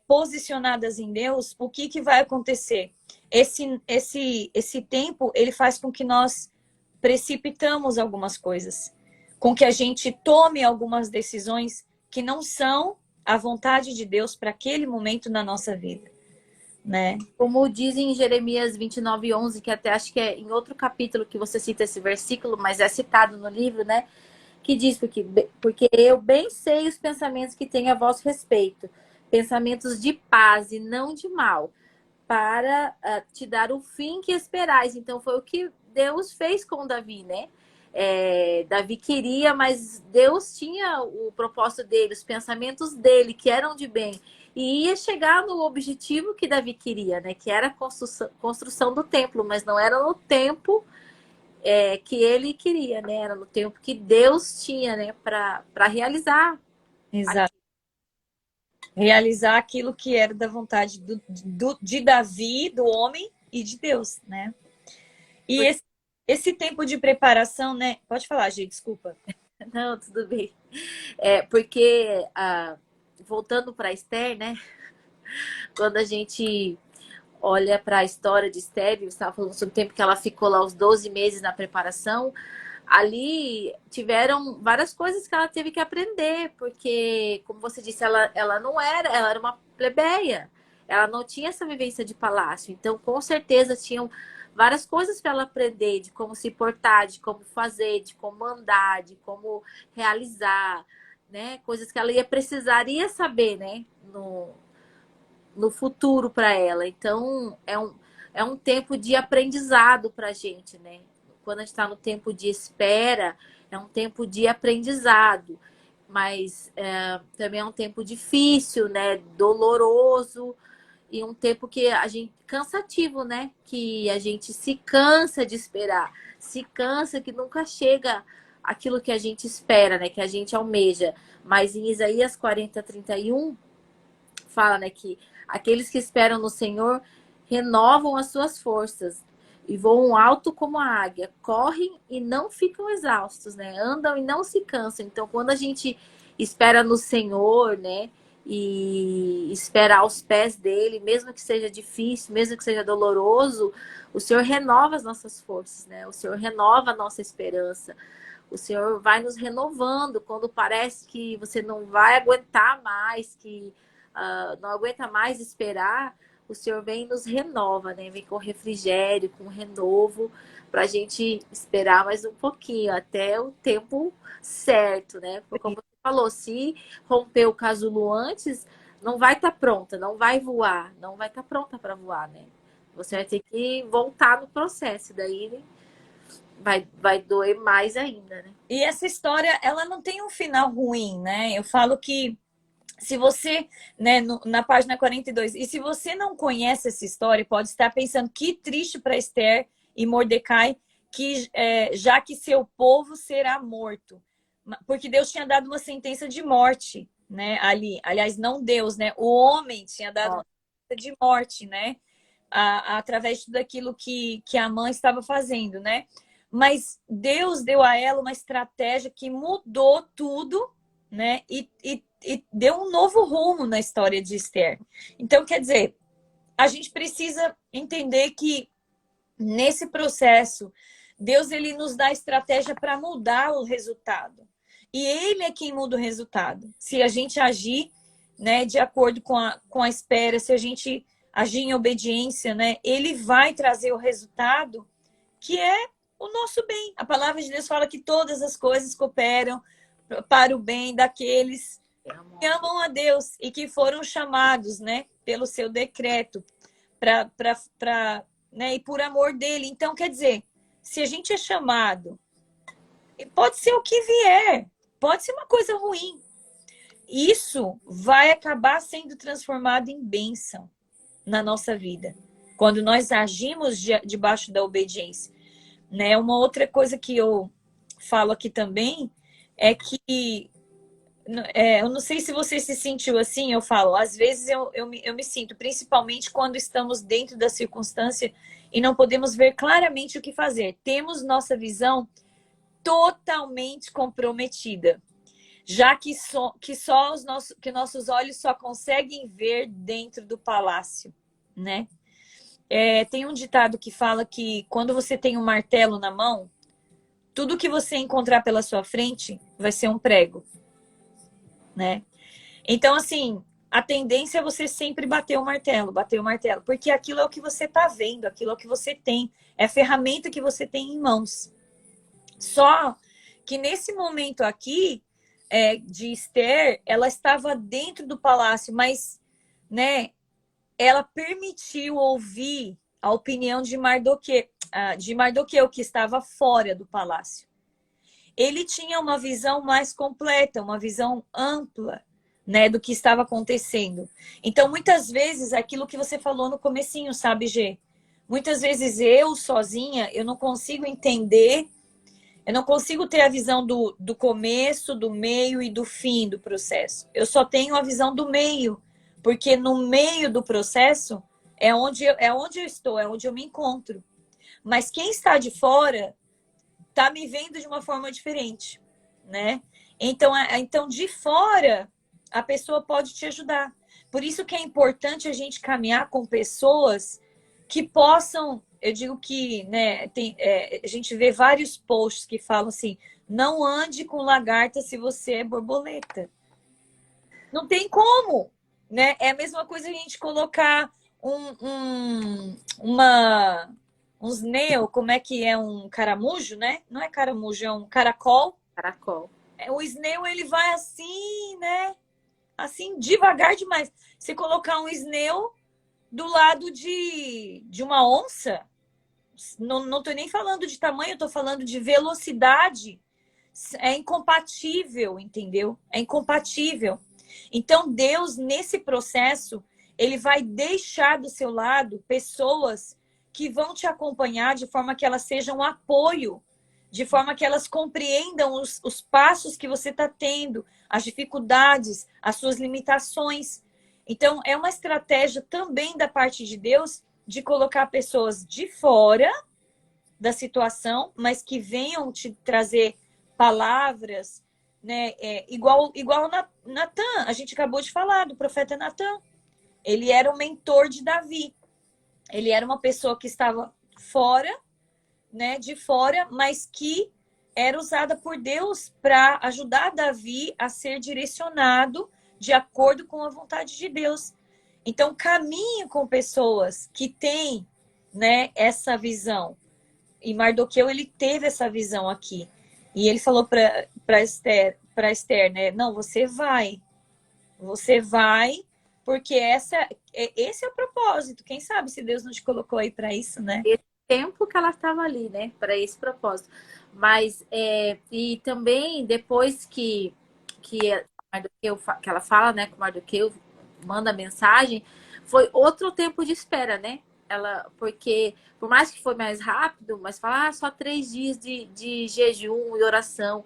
posicionadas em Deus, o que vai acontecer? Esse tempo, ele faz com que nós precipitamos algumas coisas, com que a gente tome algumas decisões que não são a vontade de Deus para aquele momento na nossa vida, né? Como diz em Jeremias 29:11, que até acho que é em outro capítulo que você cita esse versículo, mas é citado no livro, né? Que diz, porque eu bem sei os pensamentos que tenho a vosso respeito, pensamentos de paz e não de mal, para te dar o fim que esperais. Então foi o que Deus fez com Davi, né? Davi queria, mas Deus tinha o propósito dele, os pensamentos dele, que eram de bem. E ia chegar no objetivo que Davi queria, né? Que era a construção do templo, mas não era no tempo que ele queria, né? Era no tempo que Deus tinha, né? Para realizar. Exato. Realizar aquilo que era da vontade de Davi, do homem e de Deus, né? E esse tempo de preparação, né? Pode falar, gente, desculpa. Não, tudo bem. Porque, voltando para Esther, né? Quando a gente olha para a história de Esther, você estava falando sobre o tempo que ela ficou lá, os 12 meses na preparação, ali tiveram várias coisas que ela teve que aprender, porque, como você disse, ela não era, ela era uma plebeia, ela não tinha essa vivência de palácio, então com certeza tinham várias coisas para ela aprender, de como se portar, de como fazer, de como andar, de como realizar, né? Coisas que ela precisaria saber, né? No futuro para ela. Então, é um tempo de aprendizado para a gente, né? Quando a gente está no tempo de espera, é um tempo de aprendizado. Mas também é um tempo difícil, né? Doloroso. E um tempo que a gente... cansativo, né? Que a gente se cansa de esperar. Se cansa que nunca chega aquilo que a gente espera, né? Que a gente almeja. Mas em Isaías 40:31 fala, né, que aqueles que esperam no Senhor renovam as suas forças e voam alto como a águia, correm e não ficam exaustos, né? Andam e não se cansam. Então, quando a gente espera no Senhor, né, e espera aos pés dele, mesmo que seja difícil, mesmo que seja doloroso, o Senhor renova as nossas forças, né? O Senhor renova a nossa esperança. O Senhor vai nos renovando quando parece que você não vai aguentar mais, que não aguenta mais esperar, o Senhor vem e nos renova, né? Vem com refrigério, com renovo, para a gente esperar mais um pouquinho, até o tempo certo, né? Porque como você falou, se romper o casulo antes, não vai estar pronta, não vai voar, não vai estar pronta para voar, né? Você vai ter que voltar no processo, daí vai doer mais ainda, né? E essa história, ela não tem um final ruim, né? Eu falo que se você, né, na página 42, e se você não conhece essa história, pode estar pensando que triste para Esther e Mordecai, que já que seu povo será morto. Porque Deus tinha dado uma sentença de morte, né, ali. Aliás, não Deus, né? O homem tinha dado uma sentença de morte, né? Através de tudo aquilo que a mãe estava fazendo, né? Mas Deus deu a ela uma estratégia que mudou tudo, né? E deu um novo rumo na história de Esther. Então, quer dizer, a gente precisa entender que nesse processo, Deus ele nos dá estratégia para mudar o resultado. E ele é quem muda o resultado. Se a gente agir, né, de acordo com a espera, se a gente agir em obediência, né, ele vai trazer o resultado que é o nosso bem. A palavra de Deus fala que todas as coisas cooperam para o bem daqueles que amam a Deus e que foram chamados, né, pelo seu decreto né, e por amor dele. Então, quer dizer, se a gente é chamado, pode ser o que vier, pode ser uma coisa ruim, isso vai acabar sendo transformado em bênção na nossa vida, quando nós agimos debaixo da obediência, né? Uma outra coisa que eu falo aqui também é que eu não sei se você se sentiu assim, eu falo, às vezes eu me sinto, principalmente quando estamos dentro da circunstância e não podemos ver claramente o que fazer. Temos nossa visão totalmente comprometida, já que nossos olhos só conseguem ver dentro do palácio, né? Tem um ditado que fala que quando você tem um martelo na mão, tudo que você encontrar pela sua frente vai ser um prego, né? Então, assim, a tendência é você sempre bater o martelo, porque aquilo é o que você está vendo, aquilo é o que você tem, é a ferramenta que você tem em mãos. Só que nesse momento aqui, de Esther, ela estava dentro do palácio, mas, né, ela permitiu ouvir a opinião de Mardoqueu, que estava fora do palácio. Ele tinha uma visão mais completa, uma visão ampla, né, do que estava acontecendo. Então, muitas vezes, aquilo que você falou no comecinho, sabe, Gê? Muitas vezes eu, sozinha, eu não consigo entender, eu não consigo ter a visão do começo, do meio e do fim do processo. Eu só tenho a visão do meio, porque no meio do processo é onde eu estou, é onde eu me encontro. Mas quem está de fora tá me vendo de uma forma diferente, né? Então de fora, a pessoa pode te ajudar. Por isso que é importante a gente caminhar com pessoas que possam, eu digo que, né, a gente vê vários posts que falam assim, não ande com lagarta se você é borboleta. Não tem como, né? É a mesma coisa a gente colocar um snail, como é que é um caramujo, né? Não é caramujo, é um caracol. Caracol. O snail, ele vai assim, né? Assim, devagar demais. Se colocar um snail do lado de uma onça, não tô nem falando de tamanho, eu tô falando de velocidade. É incompatível, entendeu? É incompatível. Então, Deus, nesse processo, ele vai deixar do seu lado pessoas que vão te acompanhar de forma que elas sejam um apoio, de forma que elas compreendam os passos que você está tendo, as dificuldades, as suas limitações. Então, é uma estratégia também da parte de Deus de colocar pessoas de fora da situação, mas que venham te trazer palavras, né? Igual Natan, a gente acabou de falar do profeta Natan. Ele era o mentor de Davi. Ele era uma pessoa que estava fora, né? De fora, mas que era usada por Deus para ajudar Davi a ser direcionado de acordo com a vontade de Deus. Então, caminhe com pessoas que têm, né, essa visão. E Mardoqueu, ele teve essa visão aqui. E ele falou para Esther, né? Não, você vai, porque esse é o propósito. Quem sabe se Deus não te colocou aí para isso, né? Esse tempo que ela estava ali, né? Para esse propósito. Mas, e também depois que ela fala, né? Que o Mardoqueu manda mensagem, foi outro tempo de espera, né? Porque, por mais que foi mais rápido, mas falar só 3 dias de jejum e oração.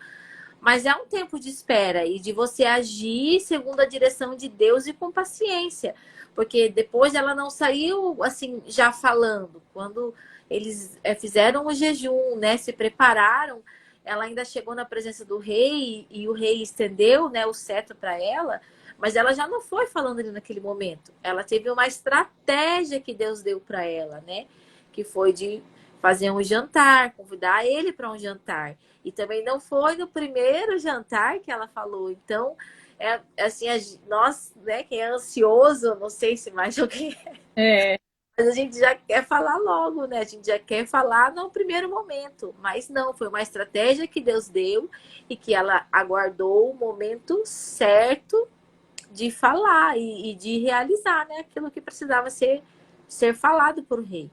Mas é um tempo de espera e de você agir segundo a direção de Deus e com paciência. Porque depois ela não saiu assim, já falando. Quando eles fizeram o jejum, né? Se prepararam, ela ainda chegou na presença do rei e o rei estendeu, né, o cetro para ela. Mas ela já não foi falando ali naquele momento. Ela teve uma estratégia que Deus deu para ela, né? Que foi de fazer um jantar, convidar ele para um jantar. E também não foi no primeiro jantar que ela falou. Então, assim, nós, né, quem é ansioso, não sei se mais alguém É. Mas a gente já quer falar logo, né? A gente já quer falar no primeiro momento. Mas não, foi uma estratégia que Deus deu e que ela aguardou o momento certo de falar e de realizar, né? Aquilo que precisava ser falado por rei.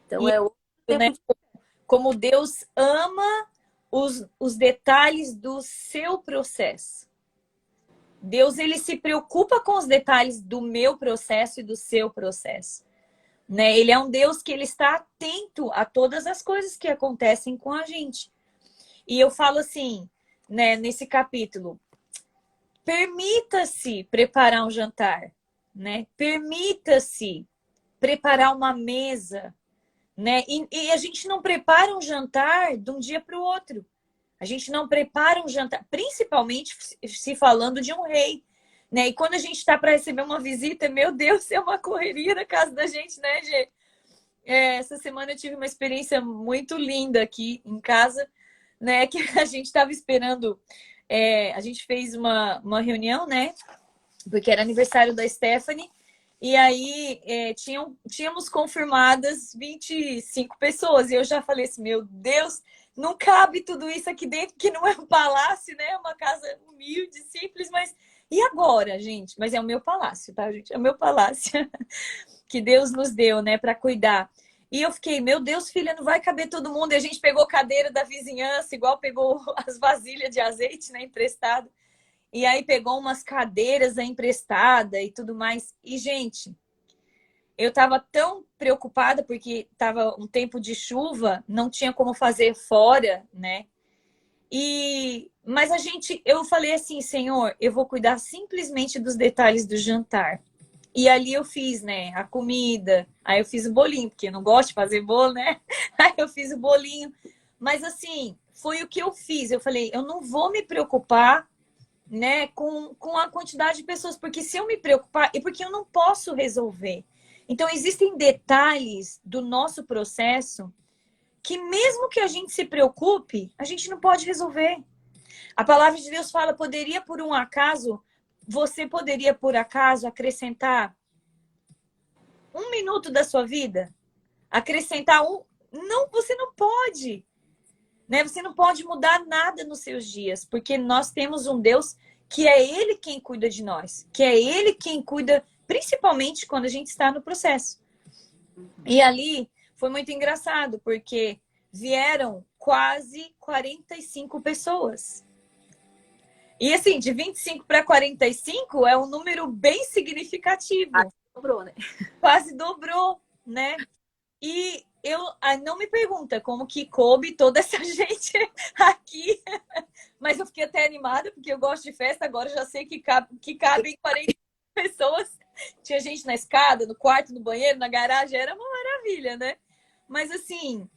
Então E, é outro né, tempo de... como Deus ama os detalhes do seu processo. Deus, ele se preocupa com os detalhes do meu processo e do seu processo. Né? Ele é um Deus que ele está atento a todas as coisas que acontecem com a gente. E eu falo assim, né, nesse capítulo, permita-se preparar um jantar, né? Permita-se preparar uma mesa, né? E a gente não prepara um jantar de um dia para o outro. A gente não prepara um jantar, principalmente se falando de um rei, né? E quando a gente está para receber uma visita, meu Deus, é uma correria na casa da gente, né, Gê? Essa semana eu tive uma experiência muito linda aqui em casa, né? Que a gente estava esperando. A gente fez uma reunião, né? Porque era aniversário da Stephanie. E aí tínhamos confirmadas 25 pessoas. E eu já falei assim, meu Deus, não cabe tudo isso aqui dentro, que não é um palácio, né? É uma casa humilde, simples, mas. E agora, gente? Mas é o meu palácio, tá, gente? É o meu palácio que Deus nos deu, né, para cuidar. E eu fiquei, meu Deus, filha, não vai caber todo mundo. E a gente pegou cadeira da vizinhança, igual pegou as vasilhas de azeite, né, emprestado. E aí pegou umas cadeiras emprestada e tudo mais. E, gente, eu tava tão preocupada porque tava um tempo de chuva, não tinha como fazer fora, né? Mas eu falei assim, Senhor, eu vou cuidar simplesmente dos detalhes do jantar. E ali eu fiz, né, a comida, aí eu fiz o bolinho, porque eu não gosto de fazer bolo, né? Aí eu fiz o bolinho. Mas assim, foi o que eu fiz. Eu falei, eu não vou me preocupar, né, com a quantidade de pessoas, porque se eu me preocupar, é porque eu não posso resolver. Então, existem detalhes do nosso processo que mesmo que a gente se preocupe, a gente não pode resolver. A palavra de Deus fala, você poderia por acaso acrescentar 1 minuto da sua vida? Acrescentar um? Não, você não pode. Né? Você não pode mudar nada nos seus dias, porque nós temos um Deus que é Ele quem cuida de nós, que é Ele quem cuida, principalmente quando a gente está no processo. E ali foi muito engraçado, porque vieram quase 45 pessoas. E assim, de 25 para 45 é um número bem significativo. Dobrou, né? Quase dobrou, né? E não me pergunta como que coube toda essa gente aqui, mas eu fiquei até animada, porque eu gosto de festa, agora já sei que cabem 40 pessoas. Tinha gente na escada, no quarto, no banheiro, na garagem, era uma maravilha, né? Mas assim,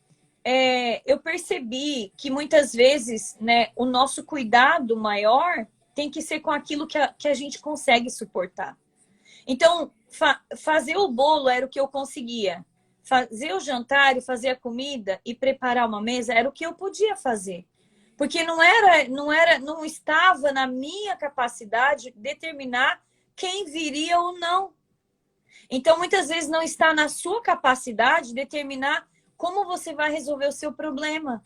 eu percebi que muitas vezes, né, o nosso cuidado maior tem que ser com aquilo que a gente consegue suportar. Então, fazer o bolo era o que eu conseguia. Fazer o jantar e fazer a comida e preparar uma mesa era o que eu podia fazer. Porque não estava na minha capacidade determinar quem viria ou não. Então, muitas vezes não está na sua capacidade determinar como você vai resolver o seu problema.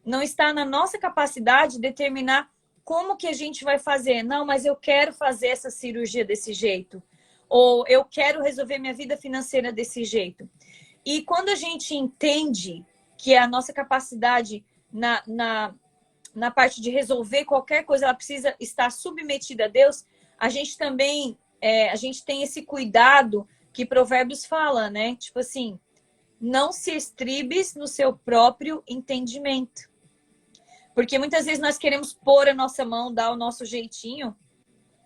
Não está na nossa capacidade determinar como que a gente vai fazer. Não, mas eu quero fazer essa cirurgia desse jeito. Ou eu quero resolver minha vida financeira desse jeito. E quando a gente entende que a nossa capacidade na parte de resolver qualquer coisa, ela precisa estar submetida a Deus, a gente também a gente tem esse cuidado que Provérbios fala, né? Tipo assim, não se estribes no seu próprio entendimento. Porque muitas vezes nós queremos pôr a nossa mão, dar o nosso jeitinho,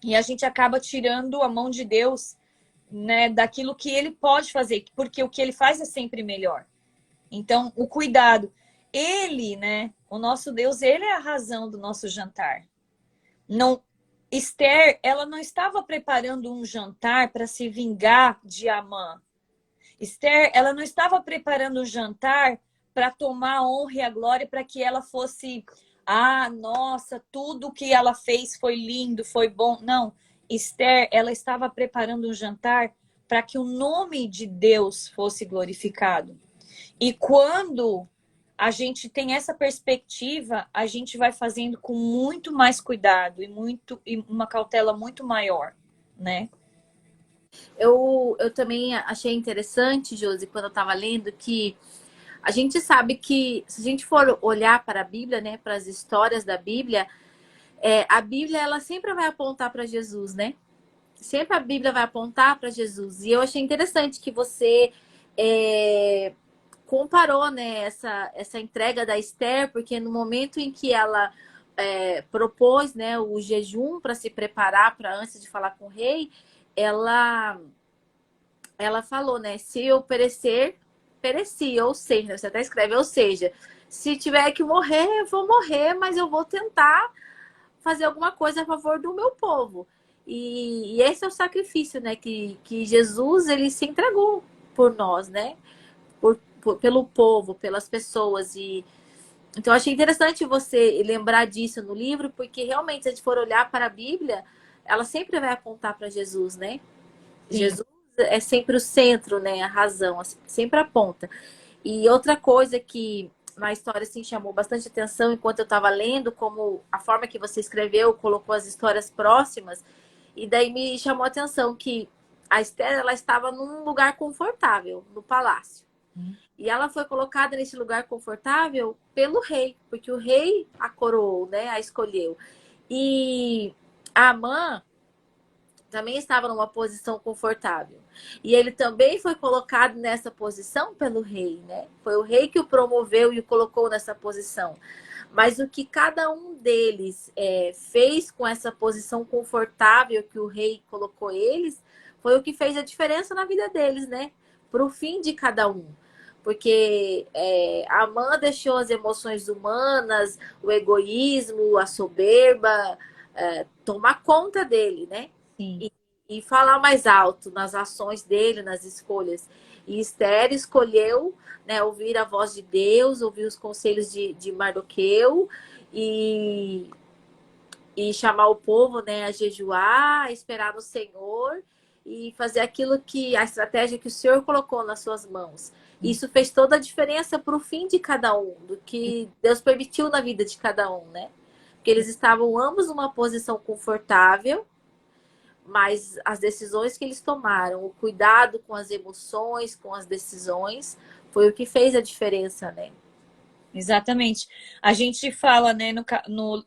e a gente acaba tirando a mão de Deus, né, daquilo que ele pode fazer, porque o que ele faz é sempre melhor. Então, o cuidado. Ele, né, o nosso Deus, ele é a razão do nosso jantar. Não, Esther, ela não estava preparando um jantar para se vingar de Amã. Esther, ela não estava preparando um jantar para tomar a honra e a glória para que ela fosse, nossa, tudo que ela fez foi lindo, foi bom. Não, Esther, ela estava preparando um jantar para que o nome de Deus fosse glorificado. E quando a gente tem essa perspectiva, a gente vai fazendo com muito mais cuidado e uma cautela muito maior, né? Eu também achei interessante, Josi, quando eu estava lendo, que a gente sabe que se a gente for olhar para a Bíblia, né, para as histórias da Bíblia, a Bíblia ela sempre vai apontar para Jesus, né? Sempre a Bíblia vai apontar para Jesus. E eu achei interessante que você comparou, né, essa entrega da Esther, porque no momento em que ela propôs, né, o jejum para se preparar para antes de falar com o rei, ela falou, né, se eu perecer, pereci, ou seja, você até escreve, ou seja, se tiver que morrer, eu vou morrer, mas eu vou tentar fazer alguma coisa a favor do meu povo. E esse é o sacrifício, né, que Jesus, ele se entregou por nós, né, pelo povo, pelas pessoas. E então eu achei interessante você lembrar disso no livro, porque realmente, se a gente for olhar para a Bíblia, ela sempre vai apontar para Jesus, né? Sim. Jesus é sempre o centro, né? A razão, sempre aponta. E outra coisa que na história assim, chamou bastante atenção enquanto eu estava lendo, como a forma que você escreveu, colocou as histórias próximas, e daí me chamou a atenção que a Esther, ela estava num lugar confortável, no palácio. E ela foi colocada nesse lugar confortável pelo rei, porque o rei a coroou, né? A escolheu. E a Amã também estava numa posição confortável. E ele também foi colocado nessa posição pelo rei, né? Foi o rei que o promoveu e o colocou nessa posição. Mas o que cada um deles fez com essa posição confortável que o rei colocou eles, foi o que fez a diferença na vida deles, né? Para o fim de cada um. Porque a Amã deixou as emoções humanas, o egoísmo, a soberba, tomar conta dele, né? Sim. E falar mais alto nas ações dele, nas escolhas. E Esther escolheu, né, ouvir a voz de Deus, ouvir os conselhos de Mardoqueu e chamar o povo, né, a jejuar, a esperar no Senhor e fazer aquilo que a estratégia que o Senhor colocou nas suas mãos. Isso fez toda a diferença para o fim de cada um, do que Deus permitiu na vida de cada um, né? Porque eles estavam ambos numa posição confortável, mas as decisões que eles tomaram, o cuidado com as emoções, com as decisões, foi o que fez a diferença, né? Exatamente. A gente fala, né,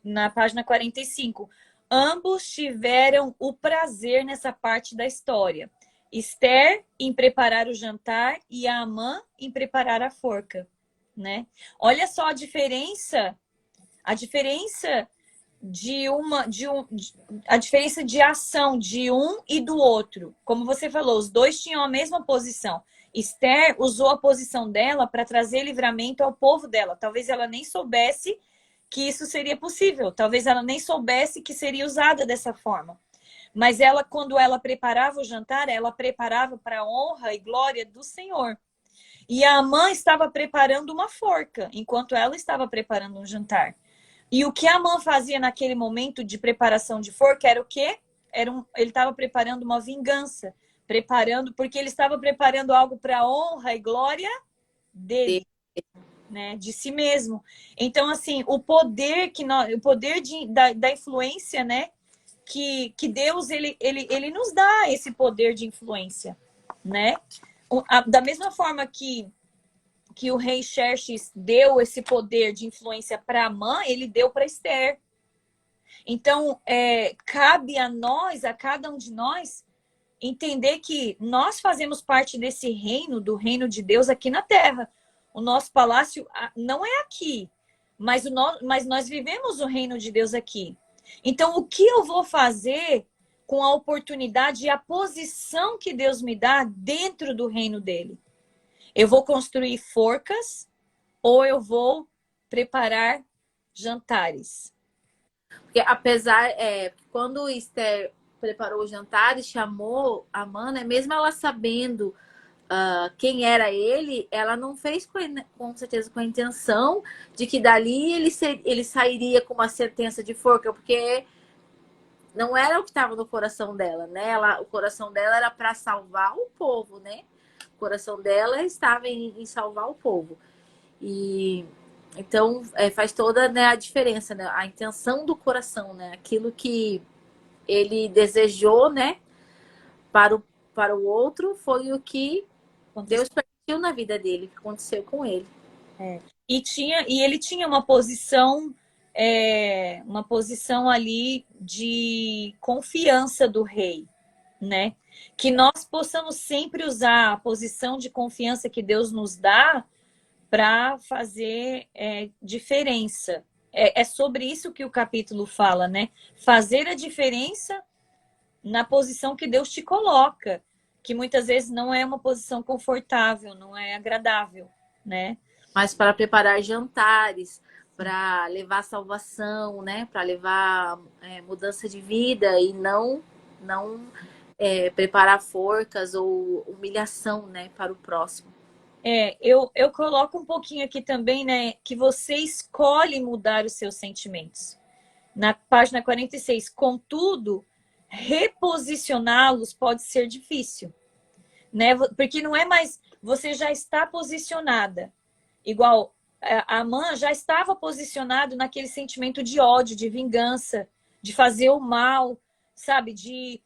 na página 45, ambos tiveram o prazer nessa parte da história. Esther em preparar o jantar e a Amã em preparar a forca, né? Olha só a diferença a diferença de ação de um e do outro. Como você falou, os dois tinham a mesma posição. Esther usou a posição dela para trazer livramento ao povo dela. Talvez ela nem soubesse que isso seria possível. Talvez ela nem soubesse que seria usada dessa forma. Mas ela, quando ela preparava o jantar, ela preparava para a honra e glória do Senhor. E a Amã estava preparando uma forca, enquanto ela estava preparando um jantar. E o que a Amã fazia naquele momento de preparação de forca era o quê? Ele estava preparando uma vingança. Porque ele estava preparando algo para a honra e glória dele, né? De si mesmo. Então, assim, o poder da influência, né? Que Deus, ele nos dá esse poder de influência, né? Da mesma forma que o rei Xerxes deu esse poder de influência para Amã, ele deu para Esther. Então, cabe a nós, a cada um de nós, entender que nós fazemos parte desse reino, do reino de Deus aqui na Terra. O nosso palácio não é aqui, mas nós vivemos o reino de Deus aqui. Então, o que eu vou fazer com a oportunidade e a posição que Deus me dá dentro do reino dele? Eu vou construir forcas ou eu vou preparar jantares? Porque apesar, quando Esther preparou o jantar e chamou a Amã, né, mesmo ela sabendo quem era ele, ela não fez com certeza com a intenção de que dali ele sairia com uma sentença de forca, porque não era o que estava no coração dela, né? O coração dela era para salvar o povo, né? O coração dela estava em salvar o povo. E então faz toda, né, a diferença, né? A intenção do coração, né? Aquilo que ele desejou, né? Para para o outro foi o que Aconteceu. Deus permitiu na vida dele, que aconteceu com ele. É. E ele tinha uma posição ali de confiança do rei, né? Que nós possamos sempre usar a posição de confiança que Deus nos dá para fazer diferença. É sobre isso que o capítulo fala, né? Fazer a diferença na posição que Deus te coloca, que muitas vezes não é uma posição confortável, não é agradável, né? Mas para preparar jantares, para levar salvação, né? Para levar mudança de vida e não preparar forcas ou humilhação, né? Para o próximo. Eu coloco um pouquinho aqui também, né? Que você escolhe mudar os seus sentimentos. Na página 46, contudo, reposicioná-los pode ser difícil, né? Porque não é mais, você já está posicionada. Igual a Amã já estava posicionado naquele sentimento de ódio, de vingança, de fazer o mal, sabe? De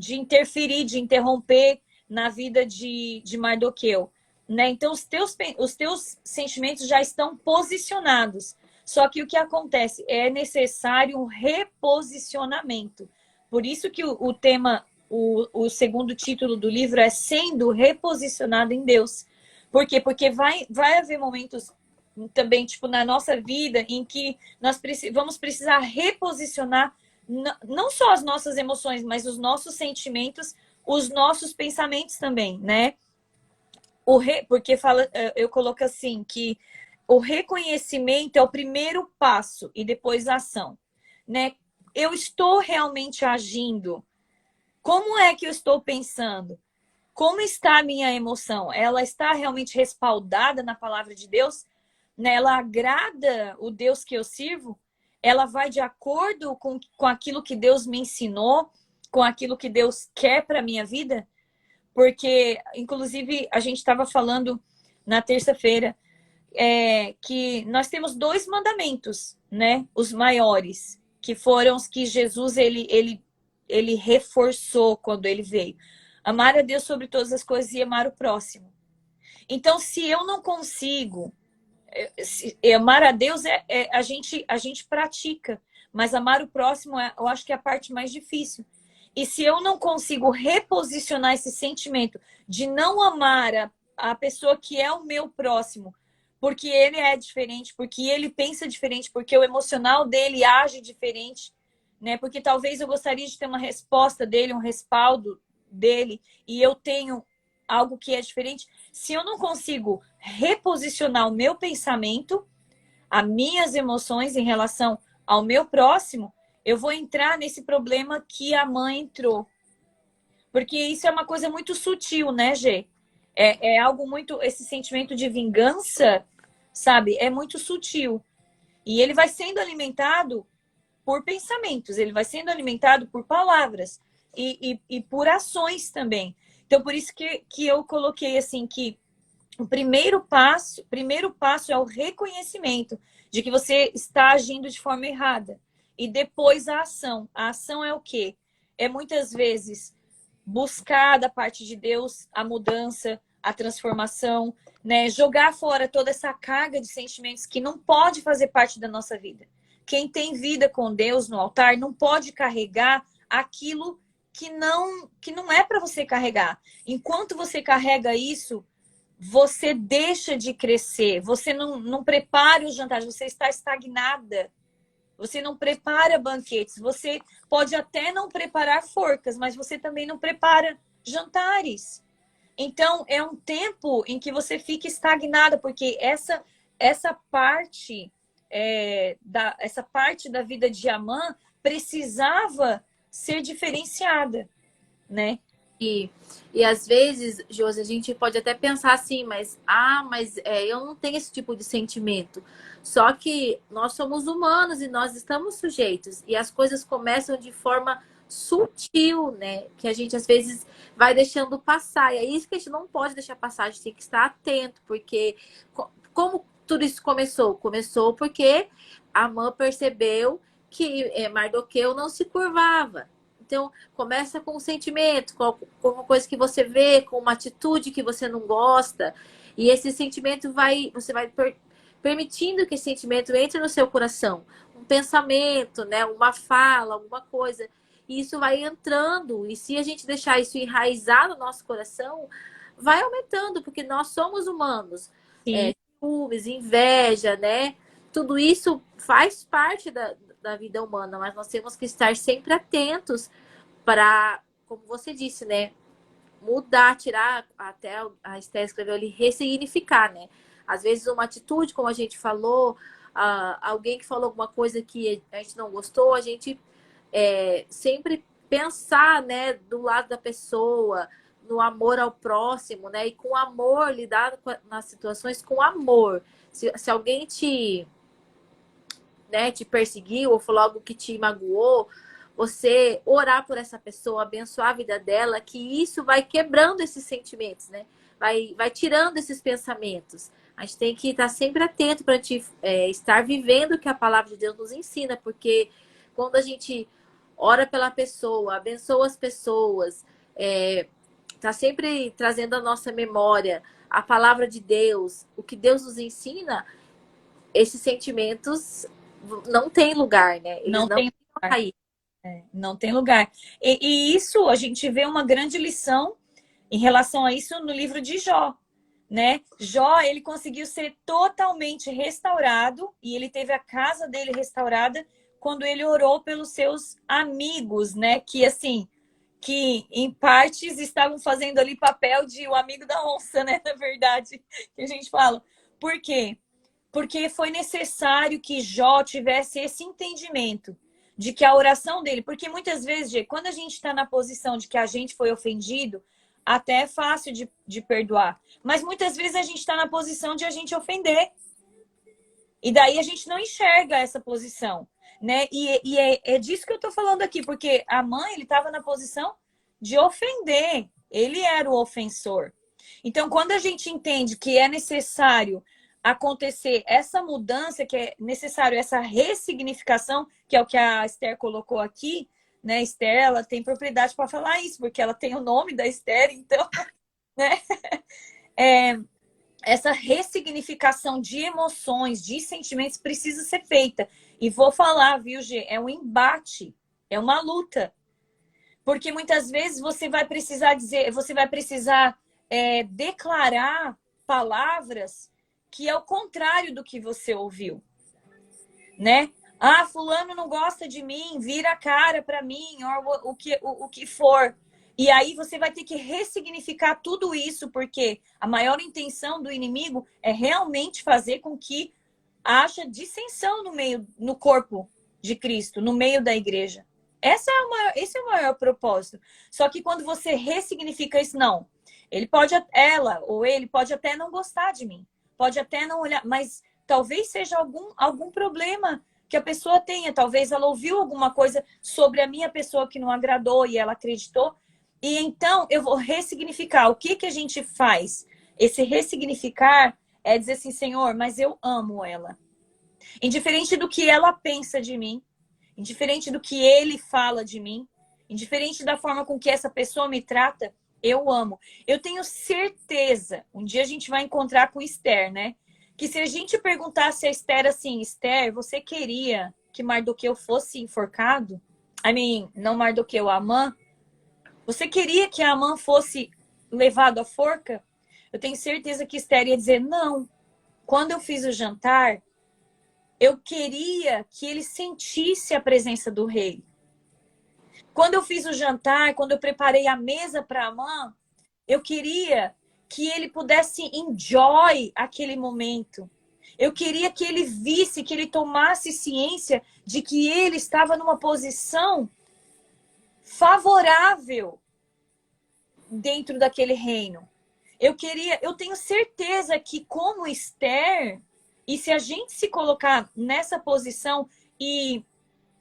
interferir, de interromper na vida de Mardoqueu, né? Então os teus sentimentos já estão posicionados. Só que o que acontece é necessário um reposicionamento. Por isso que o tema, o segundo título do livro é Sendo Reposicionado em Deus. Por quê? Porque vai haver momentos também, tipo, na nossa vida em que nós vamos precisar reposicionar não só as nossas emoções, mas os nossos sentimentos, os nossos pensamentos também, né? Porque eu coloco assim, que o reconhecimento é o primeiro passo e depois a ação, né? Eu estou realmente agindo? Como é que eu estou pensando? Como está a minha emoção? Ela está realmente respaldada na palavra de Deus? Né? Ela agrada o Deus que eu sirvo? Ela vai de acordo com aquilo que Deus me ensinou, com aquilo que Deus quer para a minha vida? Porque, inclusive, a gente estava falando na terça-feira que nós temos 2 mandamentos, né? Os maiores, que foram os que Jesus ele reforçou quando ele veio. Amar a Deus sobre todas as coisas e amar o próximo. Então, se eu não consigo amar a Deus a gente pratica, mas amar o próximo eu acho que é a parte mais difícil. E se eu não consigo reposicionar esse sentimento de não amar a pessoa que é o meu próximo, porque ele é diferente, porque ele pensa diferente, porque o emocional dele age diferente, né? Porque talvez eu gostaria de ter uma resposta dele, um respaldo dele, e eu tenho algo que é diferente. Se eu não consigo reposicionar o meu pensamento, as minhas emoções em relação ao meu próximo, eu vou entrar nesse problema que a mãe entrou. Porque isso é uma coisa muito sutil, né, Gê? É algo muito. Esse sentimento de vingança, sabe? É muito sutil. E ele vai sendo alimentado por pensamentos, ele vai sendo alimentado por palavras e por ações também. Então, por isso que eu coloquei assim que o primeiro passo é o reconhecimento de que você está agindo de forma errada. E depois a ação. A ação é o quê? É muitas vezes buscar da parte de Deus a mudança, a transformação, né? Jogar fora toda essa carga de sentimentos que não pode fazer parte da nossa vida. Quem tem vida com Deus no altar não pode carregar aquilo que não é para você carregar. Enquanto você carrega isso, você deixa de crescer, você não prepara os jantares, você está estagnada. Você não prepara banquetes, você pode até não preparar forcas, mas você também não prepara jantares. Então, é um tempo em que você fica estagnada, porque essa parte essa parte da vida de Amã precisava ser diferenciada, né? E, e às vezes, Josi, a gente pode até pensar assim, mas eu não tenho esse tipo de sentimento. Só que nós somos humanos e nós estamos sujeitos. E as coisas começam de forma sutil, né? Que a gente às vezes vai deixando passar. E é isso que a gente não pode deixar passar, a gente tem que estar atento, porque como tudo isso começou? Começou porque a mãe percebeu que Mardoqueu não se curvava. Então, começa com um sentimento, com uma coisa que você vê, com uma atitude que você não gosta. E esse sentimento você vai permitindo que esse sentimento entre no seu coração. Um pensamento, né? Uma fala, alguma coisa. E isso vai entrando. E se a gente deixar isso enraizar no nosso coração, vai aumentando, porque nós somos humanos. Sim. Ciúmes, inveja, né? Tudo isso faz parte da vida humana, mas nós temos que estar sempre atentos para, como você disse, né? Mudar, tirar, até a Esther escreveu ali, ressignificar, né? Às vezes uma atitude, como a gente falou, alguém que falou alguma coisa que a gente não gostou, a gente sempre pensar, né, do lado da pessoa, no amor ao próximo, né? E com amor, lidar nas situações com amor. Se alguém te perseguiu ou falou algo que te magoou, você orar por essa pessoa, abençoar a vida dela, que isso vai quebrando esses sentimentos, né? Vai tirando esses pensamentos. A gente tem que estar sempre atento para estar vivendo o que a palavra de Deus nos ensina, porque quando a gente ora pela pessoa, abençoa as pessoas, está sempre trazendo à nossa memória a palavra de Deus, o que Deus nos ensina, esses sentimentos não têm lugar, né? Eles Não não tem vão lugar. cair. Não tem lugar. E isso a gente vê uma grande lição em relação a isso no livro de Jó, né? Jó, ele conseguiu ser totalmente restaurado e ele teve a casa dele restaurada quando ele orou pelos seus amigos, né? Que assim, que em partes estavam fazendo ali papel de o amigo da onça, né? Na verdade, que a gente fala. Por quê? Porque foi necessário que Jó tivesse esse entendimento de que a oração dele, porque muitas vezes, Gê, quando a gente está na posição de que a gente foi ofendido, até é fácil de perdoar. Mas muitas vezes a gente está na posição de a gente ofender. E daí a gente não enxerga essa posição, né? E é disso que eu estou falando aqui, porque a mãe, ele estava na posição de ofender. Ele era o ofensor. Então, quando a gente entende que é necessário acontecer essa mudança, que é necessário essa ressignificação, que é o que a Esther colocou aqui, né? Esther, ela tem propriedade para falar isso, porque ela tem o nome da Esther, então, né? Essa ressignificação de emoções, de sentimentos precisa ser feita. E vou falar, viu, Gê? É um embate, é uma luta. Porque muitas vezes você vai precisar dizer, você vai precisar declarar palavras que é o contrário do que você ouviu, né? Ah, fulano não gosta de mim, vira a cara para mim, ou o que for. E aí você vai ter que ressignificar tudo isso, porque a maior intenção do inimigo é realmente fazer com que haja dissensão no corpo de Cristo, no meio da igreja. Esse é o maior propósito. Só que quando você ressignifica isso, não. Ela ou ele pode até não gostar de mim, pode até não olhar, mas talvez seja algum problema que a pessoa tenha. Talvez ela ouviu alguma coisa sobre a minha pessoa que não agradou e ela acreditou. E então eu vou ressignificar. O que a gente faz? Esse ressignificar é dizer assim, Senhor, mas eu amo ela. Indiferente do que ela pensa de mim, indiferente do que ele fala de mim, indiferente da forma com que essa pessoa me trata, eu amo. Eu tenho certeza, um dia a gente vai encontrar com Esther, né? Que se a gente perguntasse a Esther assim, Esther, você queria que Mardoqueu fosse enforcado? Não Mardoqueu, Amã. Você queria que Amã fosse levado à forca? Eu tenho certeza que Esther ia dizer, não. Quando eu fiz o jantar, eu queria que ele sentisse a presença do rei. Quando eu fiz o jantar, quando eu preparei a mesa para Amã, eu queria que ele pudesse enjoy aquele momento. Eu queria que ele visse, que ele tomasse ciência de que ele estava numa posição favorável dentro daquele reino. Eu tenho certeza que como Esther, e se a gente se colocar nessa posição e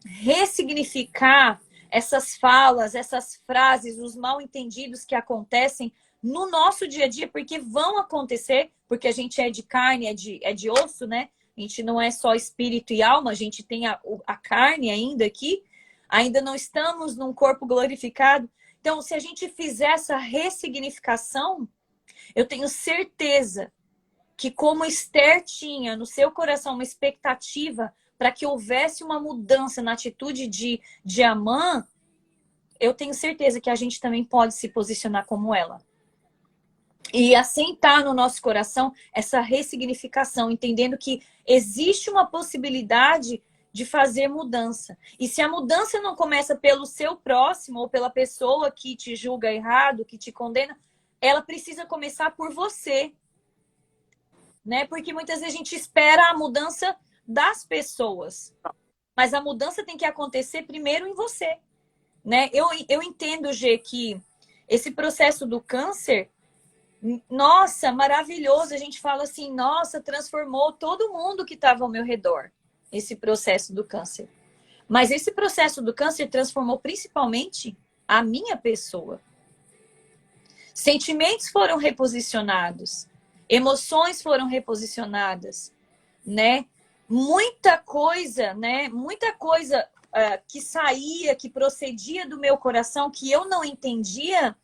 ressignificar essas falas, essas frases, os mal entendidos que acontecem no nosso dia a dia, porque vão acontecer, porque a gente é de carne, é de osso, né? A gente não é só espírito e alma, a gente tem a carne ainda aqui, ainda não estamos num corpo glorificado. Então, se a gente fizer essa ressignificação, eu tenho certeza que como Esther tinha no seu coração uma expectativa para que houvesse uma mudança na atitude de Amã, eu tenho certeza que a gente também pode se posicionar como ela. E assentar no nosso coração essa ressignificação, entendendo que existe uma possibilidade de fazer mudança. E se a mudança não começa pelo seu próximo ou pela pessoa que te julga errado, que te condena, ela precisa começar por você. Né? Porque muitas vezes a gente espera a mudança das pessoas. Mas a mudança tem que acontecer primeiro em você. Né? Eu entendo, Gê, que esse processo do câncer, nossa, maravilhoso. A gente fala assim, nossa, transformou todo mundo que estava ao meu redor, esse processo do câncer. Mas esse processo do câncer transformou principalmente a minha pessoa. Sentimentos foram reposicionados, emoções foram reposicionadas, né? Muita coisa, né? Muita coisa que saía, que procedia do meu coração, que eu não entendia,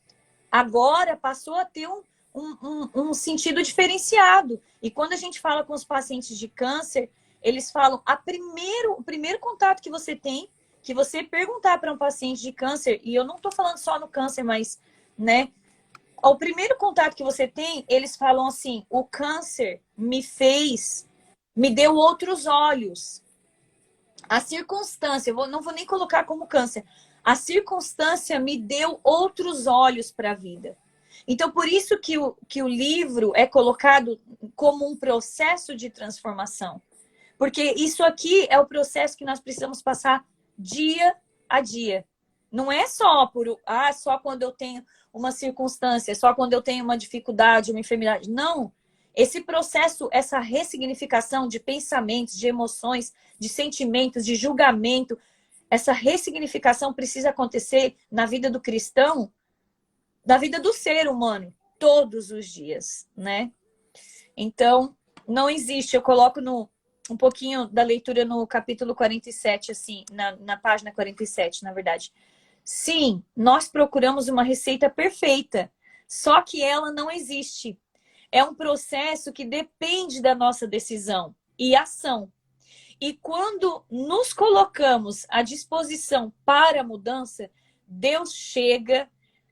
agora passou a ter um sentido diferenciado. E quando a gente fala com os pacientes de câncer, eles falam, o primeiro contato que você tem, que você perguntar para um paciente de câncer, e eu não estou falando só no câncer, mas, né? O primeiro contato que você tem, eles falam assim, o câncer me deu outros olhos. A circunstância, não vou nem colocar como câncer, a circunstância me deu outros olhos para a vida. Então, por isso que o livro é colocado como um processo de transformação. Porque isso aqui é o processo que nós precisamos passar dia a dia. Não é só só quando eu tenho uma circunstância, só quando eu tenho uma dificuldade, uma enfermidade. Não. Esse processo, essa ressignificação de pensamentos, de emoções, de sentimentos, de julgamento, essa ressignificação precisa acontecer na vida do cristão, na vida do ser humano, todos os dias, né? Então, não existe. Eu coloco um pouquinho da leitura no capítulo 47, assim, na página 47, na verdade. Sim, nós procuramos uma receita perfeita, só que ela não existe. É um processo que depende da nossa decisão e ação. E quando nos colocamos à disposição para a mudança, Deus chega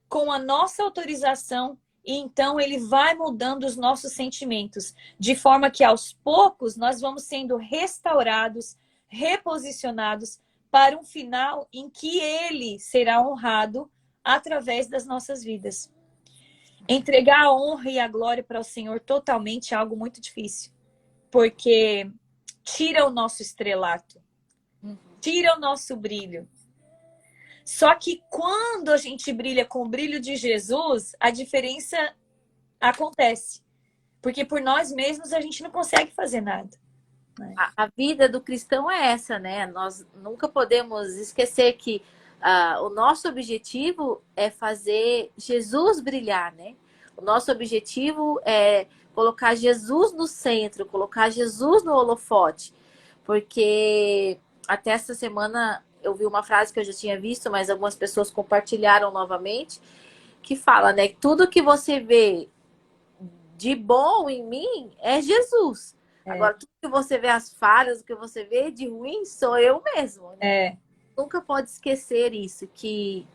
com a nossa autorização e então ele vai mudando os nossos sentimentos, de forma que aos poucos nós vamos sendo restaurados, reposicionados para um final em que ele será honrado através das nossas vidas. Entregar a honra e a glória para o Senhor totalmente é algo muito difícil, porque tira o nosso estrelato, tira o nosso brilho. Só que quando a gente brilha com o brilho de Jesus, a diferença acontece. Porque por nós mesmos a gente não consegue fazer nada. A vida do cristão é essa, né? Nós nunca podemos esquecer que o nosso objetivo é fazer Jesus brilhar, né? O nosso objetivo é colocar Jesus no centro, colocar Jesus no holofote. Porque até essa semana eu vi uma frase que eu já tinha visto, mas algumas pessoas compartilharam novamente, que fala, né? Tudo que você vê de bom em mim é Jesus. Agora, tudo que você vê as falhas, o que você vê de ruim, sou eu mesmo. Né? Nunca pode esquecer isso, que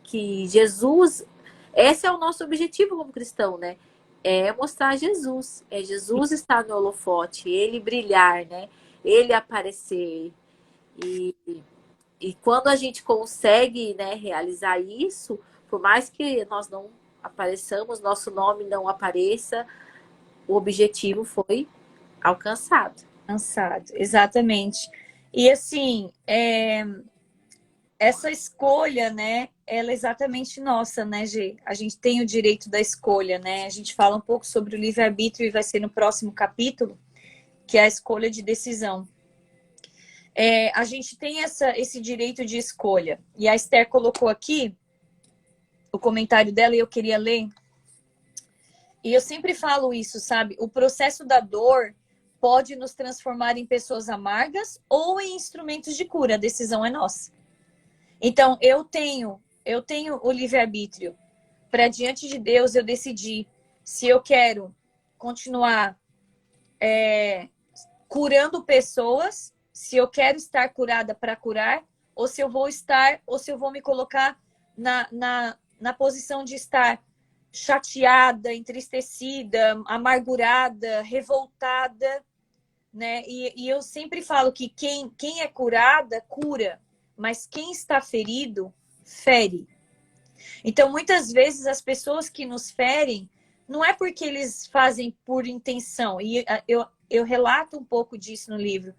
Jesus, esse é o nosso objetivo como cristão, né? É mostrar Jesus. É Jesus estar no holofote, ele brilhar, né? Ele aparecer. E quando a gente consegue, né, realizar isso, por mais que nós não apareçamos, nosso nome não apareça, o objetivo foi alcançado. Alcançado, exatamente. E assim, essa escolha, né, ela é exatamente nossa, né, Gê? A gente tem o direito da escolha, né? A gente fala um pouco sobre o livre-arbítrio e vai ser no próximo capítulo, que é a escolha de decisão. A gente tem esse direito de escolha. E a Esther colocou aqui o comentário dela e eu queria ler. E eu sempre falo isso, sabe? O processo da dor pode nos transformar em pessoas amargas ou em instrumentos de cura. A decisão é nossa. Então, eu tenho o livre-arbítrio para diante de Deus eu decidir se eu quero continuar curando pessoas, se eu quero estar curada para curar, ou se eu vou me colocar na posição de estar chateada, entristecida, amargurada, revoltada, né? E eu sempre falo que quem é curada, cura, mas quem está ferido, fere. Então, muitas vezes, as pessoas que nos ferem, não é porque eles fazem por intenção, e eu relato um pouco disso no livro,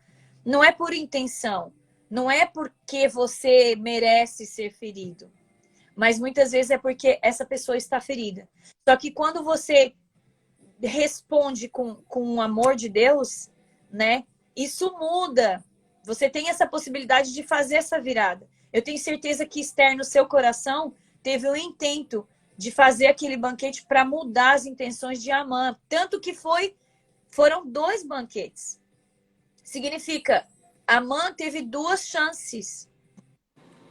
não é por intenção, não é porque você merece ser ferido, mas muitas vezes é porque essa pessoa está ferida. Só que quando você responde com o amor de Deus, né, isso muda. Você tem essa possibilidade de fazer essa virada. Eu tenho certeza que Esther, no seu coração, teve o intento de fazer aquele banquete para mudar as intenções de Amã. Tanto que foram 2 banquetes. Significa, Amã teve 2 chances.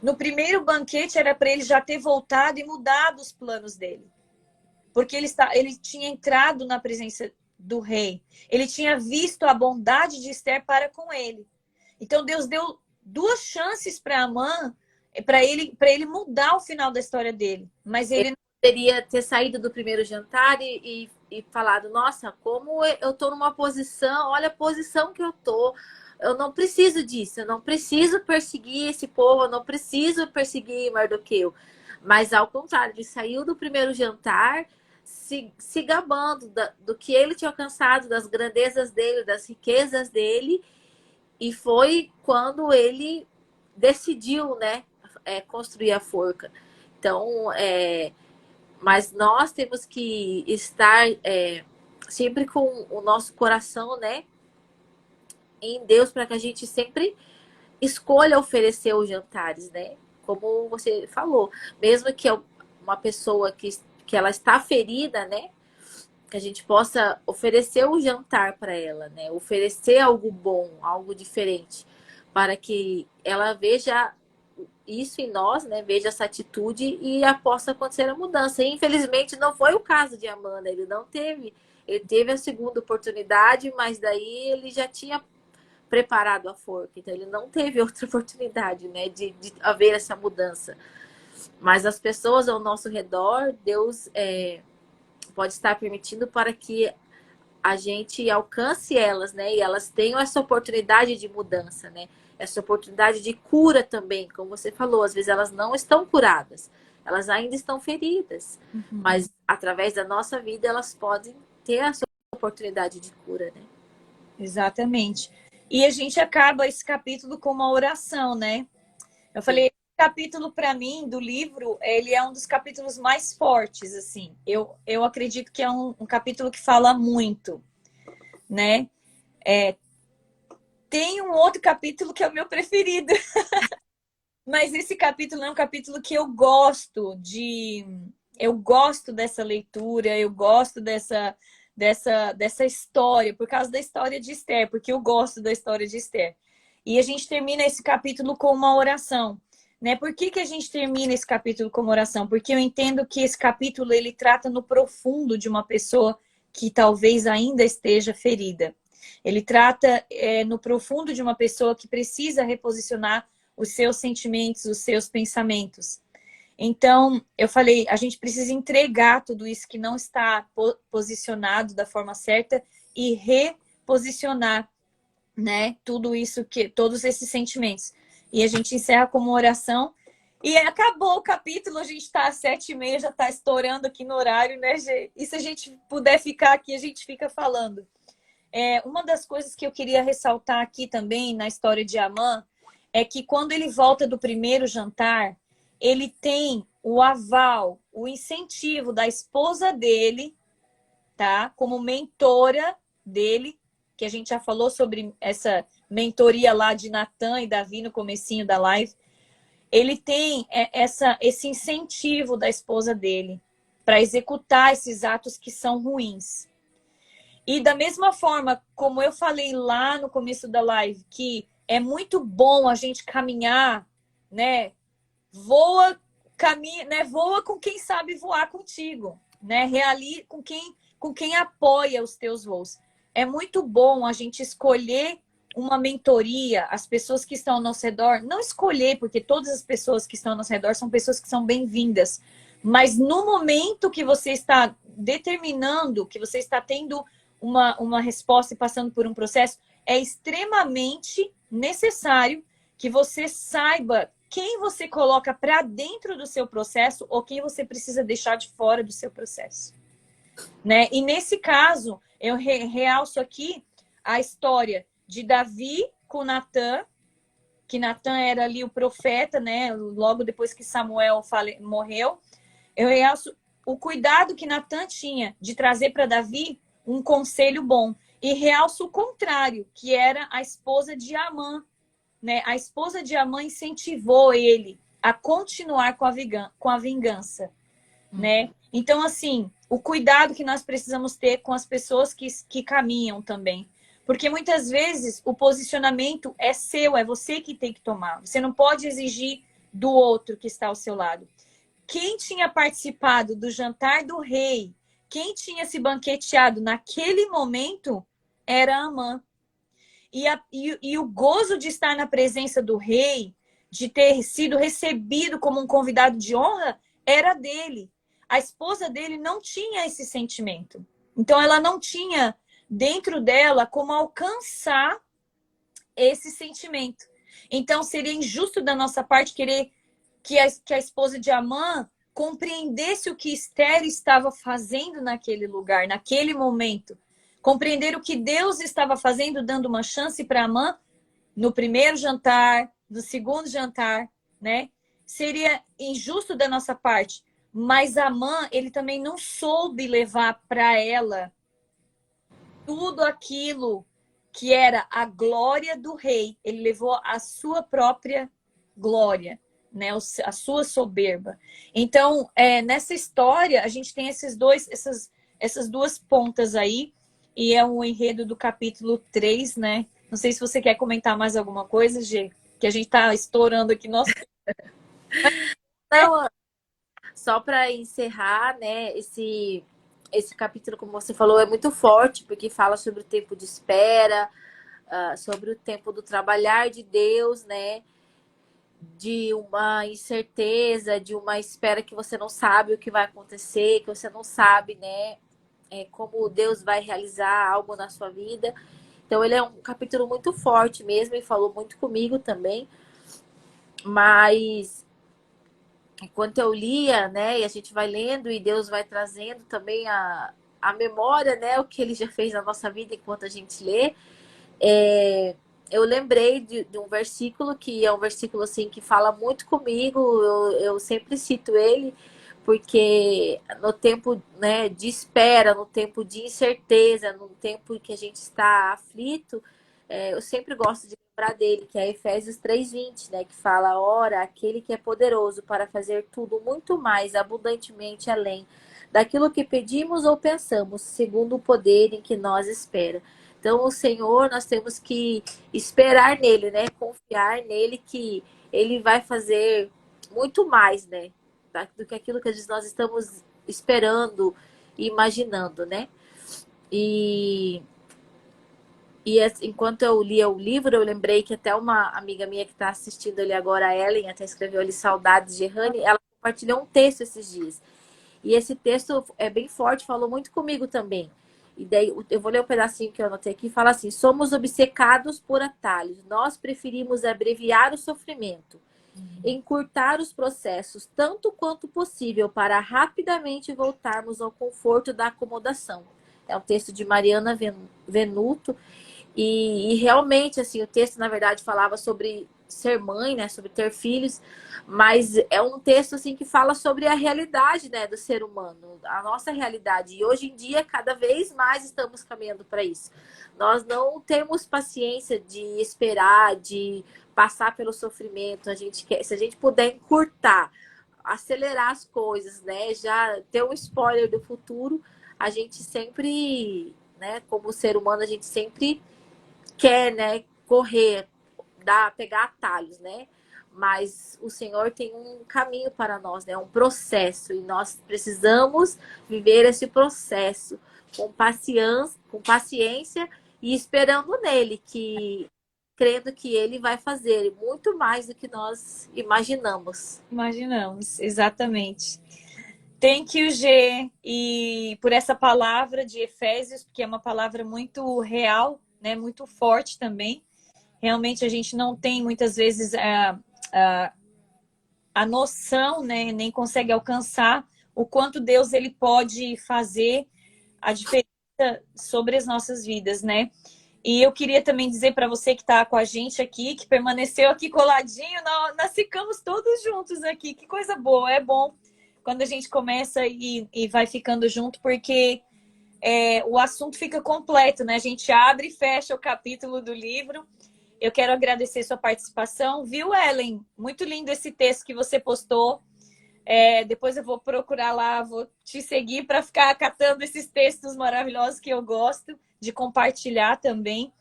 No primeiro banquete era para ele já ter voltado e mudado os planos dele. Porque ele tinha entrado na presença do rei. Ele tinha visto a bondade de Esther para com ele. Então Deus deu 2 chances para Amã, para ele mudar o final da história dele. Mas ele não poderia ter saído do primeiro jantar e falado, nossa, como eu tô numa posição, olha a posição que eu tô. Eu não preciso disso, eu não preciso perseguir esse povo, eu não preciso perseguir Mardoqueu. Mas ao contrário, ele saiu do primeiro jantar se gabando do que ele tinha alcançado, das grandezas dele, das riquezas dele. E foi quando ele decidiu, né, construir a forca. Então, mas nós temos que estar sempre com o nosso coração, né, em Deus, para que a gente sempre escolha oferecer os jantares, né? Como você falou, mesmo que uma pessoa que ela está ferida, né? Que a gente possa oferecer um jantar para ela, né? Oferecer algo bom, algo diferente, para que ela veja isso em nós, né? Veja essa atitude e possa acontecer a mudança. E, infelizmente, não foi o caso de Amanda. Ele teve a segunda oportunidade, mas daí ele já tinha preparado a forca. Então, ele não teve outra oportunidade, né? De haver essa mudança. Mas as pessoas ao nosso redor, Deus pode estar permitindo para que a gente alcance elas, né? E elas tenham essa oportunidade de mudança, né? Essa oportunidade de cura também, como você falou, às vezes elas não estão curadas, elas ainda estão feridas, mas através da nossa vida elas podem ter essa oportunidade de cura, né? Exatamente. E a gente acaba esse capítulo com uma oração, né? Eu falei, esse capítulo para mim do livro, ele é um dos capítulos mais fortes, assim. Eu acredito que é um capítulo que fala muito, né? Tem um outro capítulo que é o meu preferido. Mas esse capítulo é um capítulo que eu gosto dessa leitura, eu gosto dessa história, por causa da história de Esther, porque eu gosto da história de Esther. E a gente termina esse capítulo com uma oração, né? Por que a gente termina esse capítulo com uma oração? Porque eu entendo que esse capítulo ele trata no profundo de uma pessoa que talvez ainda esteja ferida. Ele trata no profundo de uma pessoa que precisa reposicionar os seus sentimentos, os seus pensamentos. Então, eu falei, a gente precisa entregar tudo isso que não está posicionado da forma certa e reposicionar, né, todos esses sentimentos. E a gente encerra com uma oração. E acabou o capítulo, a gente está às 7h30, já está estourando aqui no horário, né, Gê? E se a gente puder ficar aqui, a gente fica falando. Uma das coisas que eu queria ressaltar aqui também na história de Amã é que quando ele volta do primeiro jantar, ele tem o aval, o incentivo da esposa dele, tá? Como mentora dele, que a gente já falou sobre essa mentoria lá de Natan e Davi no comecinho da live. Ele tem esse incentivo da esposa dele para executar esses atos que são ruins. E da mesma forma, como eu falei lá no começo da live, que é muito bom a gente caminhar, né? Voa, caminha, né? Voa com quem sabe voar contigo, né? Com quem apoia os teus voos. É muito bom a gente escolher uma mentoria, as pessoas que estão ao nosso redor, não escolher, porque todas as pessoas que estão ao nosso redor são pessoas que são bem-vindas, mas no momento que você está determinando, que você está tendo uma resposta e passando por um processo, é extremamente necessário que você saiba quem você coloca para dentro do seu processo ou quem você precisa deixar de fora do seu processo, né? E nesse caso, eu realço aqui a história de Davi com Natan, que Natan era ali o profeta, né? Logo depois que Samuel morreu. Eu realço o cuidado que Natan tinha de trazer para Davi um conselho bom. E realço o contrário, que era a esposa de Amã, né? A esposa de Amã incentivou ele a continuar com a vingança, né? Então, assim, o cuidado que nós precisamos ter com as pessoas que caminham também. Porque muitas vezes o posicionamento é seu, é você que tem que tomar. Você não pode exigir do outro que está ao seu lado. Quem tinha participado do jantar do rei, quem tinha se banqueteado naquele momento, era Amã. E o gozo de estar na presença do rei, de ter sido recebido como um convidado de honra, era dele. A esposa dele não tinha esse sentimento. Então, ela não tinha dentro dela como alcançar esse sentimento. Então, seria injusto da nossa parte querer que a esposa de Amã compreendesse o que Esther estava fazendo naquele lugar, naquele momento. Compreender o que Deus estava fazendo, dando uma chance para Amã no primeiro jantar, no segundo jantar, né? Seria injusto da nossa parte. Mas Amã, ele também não soube levar para ela tudo aquilo que era a glória do rei. Ele levou a sua própria glória, né? A sua soberba. Então, nessa história, a gente tem essas duas pontas aí, e é um enredo do capítulo 3, né? Não sei se você quer comentar mais alguma coisa, Gê, que a gente tá estourando aqui. Nossa. Não, só para encerrar, né, esse capítulo, como você falou, é muito forte, porque fala sobre o tempo de espera, sobre o tempo do trabalhar de Deus, né, de uma incerteza, de uma espera que você não sabe o que vai acontecer, que você não sabe, né, como Deus vai realizar algo na sua vida. Então, ele é um capítulo muito forte mesmo e falou muito comigo também. Mas, enquanto eu lia, né, e a gente vai lendo e Deus vai trazendo também a memória, né, o que ele já fez na nossa vida enquanto a gente lê, eu lembrei de um versículo que é um versículo assim que fala muito comigo. Eu sempre cito ele, porque no tempo, né, de espera, no tempo de incerteza, no tempo em que a gente está aflito, eu sempre gosto de lembrar dele, que é Efésios 3:20, né, que fala: ora, aquele que é poderoso para fazer tudo muito mais abundantemente além daquilo que pedimos ou pensamos, segundo o poder em que nós espera. Então, o Senhor, nós temos que esperar nele, né? Confiar nele, que ele vai fazer muito mais, né? Do que aquilo que nós estamos esperando e imaginando, né? E enquanto eu lia o livro, eu lembrei que até uma amiga minha que está assistindo ali agora, a Ellen, até escreveu ali Saudades de Rani, ela compartilhou um texto esses dias. E esse texto é bem forte, falou muito comigo também. E daí eu vou ler um pedacinho que eu anotei aqui. Fala assim: somos obcecados por atalhos. Nós preferimos abreviar o sofrimento, encurtar os processos tanto quanto possível para rapidamente voltarmos ao conforto da acomodação. É um texto de Mariana Venuto. E realmente, assim, o texto, na verdade, falava sobre ser mãe, né? Sobre ter filhos. Mas é um texto, assim, que fala sobre a realidade, né? Do ser humano. A nossa realidade. E hoje em dia, cada vez mais estamos caminhando para isso. Nós não temos paciência de esperar, de passar pelo sofrimento. A gente quer, se a gente puder encurtar, acelerar as coisas, né? Já ter um spoiler do futuro, a gente sempre, né? Como ser humano, a gente sempre quer, né? Correr, pegar atalhos, né? Mas o Senhor tem um caminho para nós, né? Um processo. E nós precisamos viver esse processo com paciência e esperando nele, que crendo que ele vai fazer muito mais do que nós imaginamos. Imaginamos, exatamente. Thank you, G, e por essa palavra de Efésios, porque é uma palavra muito real, né? Muito forte também. Realmente a gente não tem muitas vezes a noção, né? Nem consegue alcançar o quanto Deus ele pode fazer a diferença sobre as nossas vidas, né? E eu queria também dizer para você que está com a gente aqui, que permaneceu aqui coladinho, nós ficamos todos juntos aqui. Que coisa boa, é bom quando a gente começa e vai ficando junto, porque o assunto fica completo, né? A gente abre e fecha o capítulo do livro. Eu quero agradecer sua participação, viu, Ellen? Muito lindo esse texto que você postou. Depois eu vou procurar lá, vou te seguir para ficar catando esses textos maravilhosos que eu gosto de compartilhar também,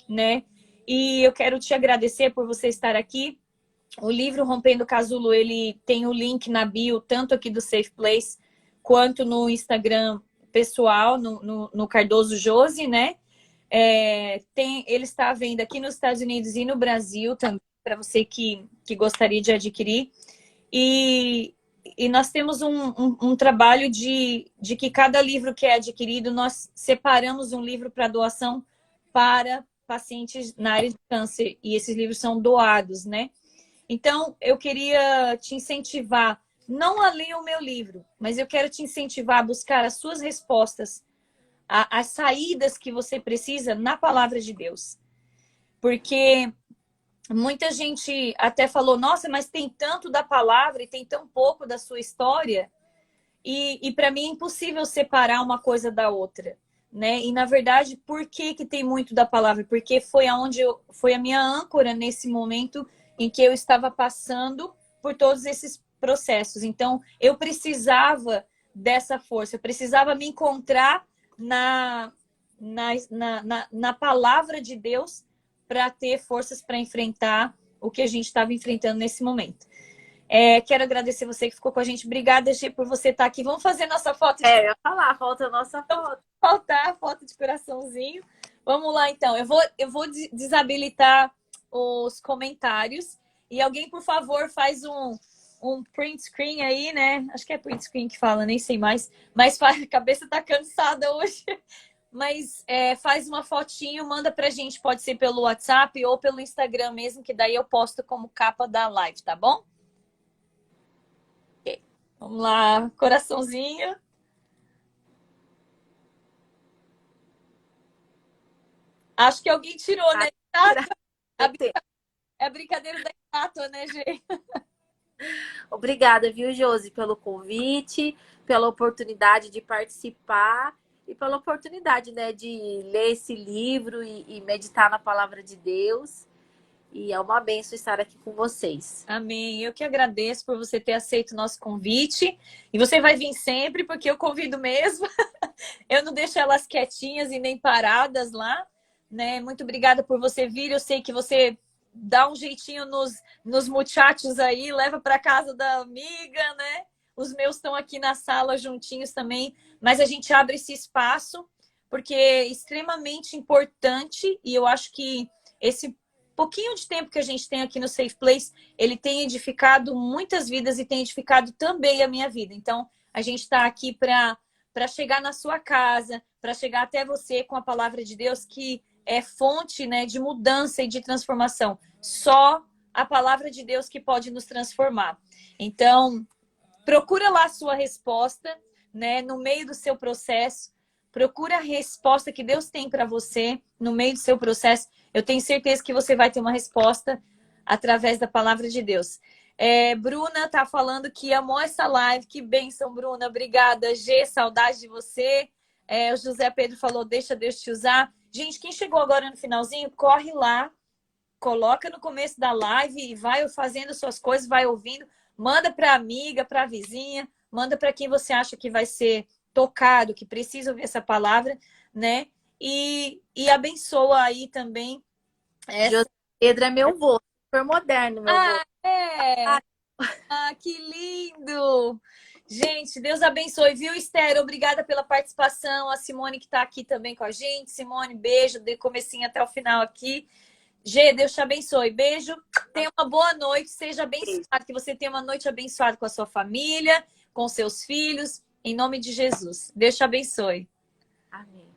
né? E eu quero te agradecer por você estar aqui. O livro Rompendo o Casulo, ele tem o link na bio, tanto aqui do Safe Place, quanto no Instagram pessoal, no Cardoso Josi, né? Ele está à venda aqui nos Estados Unidos e no Brasil também, para você que gostaria de adquirir. E nós temos um trabalho de que cada livro que é adquirido, nós separamos um livro para doação para pacientes na área de câncer. E esses livros são doados, né? Então, eu queria te incentivar, não a ler o meu livro, mas eu quero te incentivar a buscar as suas respostas, as saídas que você precisa na palavra de Deus. Porque muita gente até falou, nossa, mas tem tanto da palavra e tem tão pouco da sua história. E para mim é impossível separar uma coisa da outra, né? E na verdade, por que tem muito da palavra? Porque foi foi a minha âncora nesse momento em que eu estava passando por todos esses processos. Então, eu precisava dessa força, eu precisava me encontrar na palavra de Deus para ter forças para enfrentar o que a gente estava enfrentando nesse momento. Quero agradecer você que ficou com a gente. Obrigada, Gi, por você estar aqui. Vamos fazer nossa foto. Eu ia falar, falta a nossa foto. Faltar a foto de coraçãozinho. Vamos lá, então. Eu vou desabilitar os comentários. E alguém, por favor, faz um print screen aí, né? Acho que é print screen que fala, nem sei mais. Mas a cabeça tá cansada hoje. Mas faz uma fotinho, manda pra gente. Pode ser pelo WhatsApp ou pelo Instagram mesmo, que daí eu posto como capa da live, tá bom? Okay. Vamos lá, coraçãozinho. Acho que alguém tirou, né? É a brincadeira da estátua, né, gente? Obrigada, viu, Josi, pelo convite, pela oportunidade de participar e pela oportunidade, né, de ler esse livro e meditar na palavra de Deus. E é uma bênção estar aqui com vocês. Amém. Eu que agradeço por você ter aceito o nosso convite. E você vai vir sempre, porque eu convido mesmo. Eu não deixo elas quietinhas e nem paradas lá, né? Muito obrigada por você vir. Eu sei que você dá um jeitinho nos muchachos aí, leva para casa da amiga, né? Os meus estão aqui na sala juntinhos também, mas a gente abre esse espaço porque é extremamente importante e eu acho que esse pouquinho de tempo que a gente tem aqui no Safe Place, ele tem edificado muitas vidas e tem edificado também a minha vida. Então, a gente está aqui para chegar na sua casa, para chegar até você com a palavra de Deus, que é fonte, né, de mudança e de transformação. Só a palavra de Deus que pode nos transformar. Então, procura lá a sua resposta, né, no meio do seu processo. Procura a resposta que Deus tem para você no meio do seu processo. Eu tenho certeza que você vai ter uma resposta através da palavra de Deus. Bruna tá falando que amou essa live. Que bênção, Bruna. Obrigada, G. Saudade de você. O José Pedro falou, deixa Deus te usar. Gente, quem chegou agora no finalzinho, corre lá. Coloca no começo da live e vai fazendo suas coisas, vai ouvindo. Manda para amiga, para vizinha. Manda para quem você acha que vai ser tocado, que precisa ouvir essa palavra, né? E abençoa aí também. José Pedro é meu vô, super moderno, meu vô. Que lindo! Gente, Deus abençoe, viu, Esther? Obrigada pela participação. A Simone que está aqui também com a gente. Simone, beijo, de comecinho até o final aqui. Gê, Deus te abençoe. Beijo. Tenha uma boa noite. Seja abençoado. Que você tenha uma noite abençoada com a sua família, com seus filhos. Em nome de Jesus. Deus te abençoe. Amém.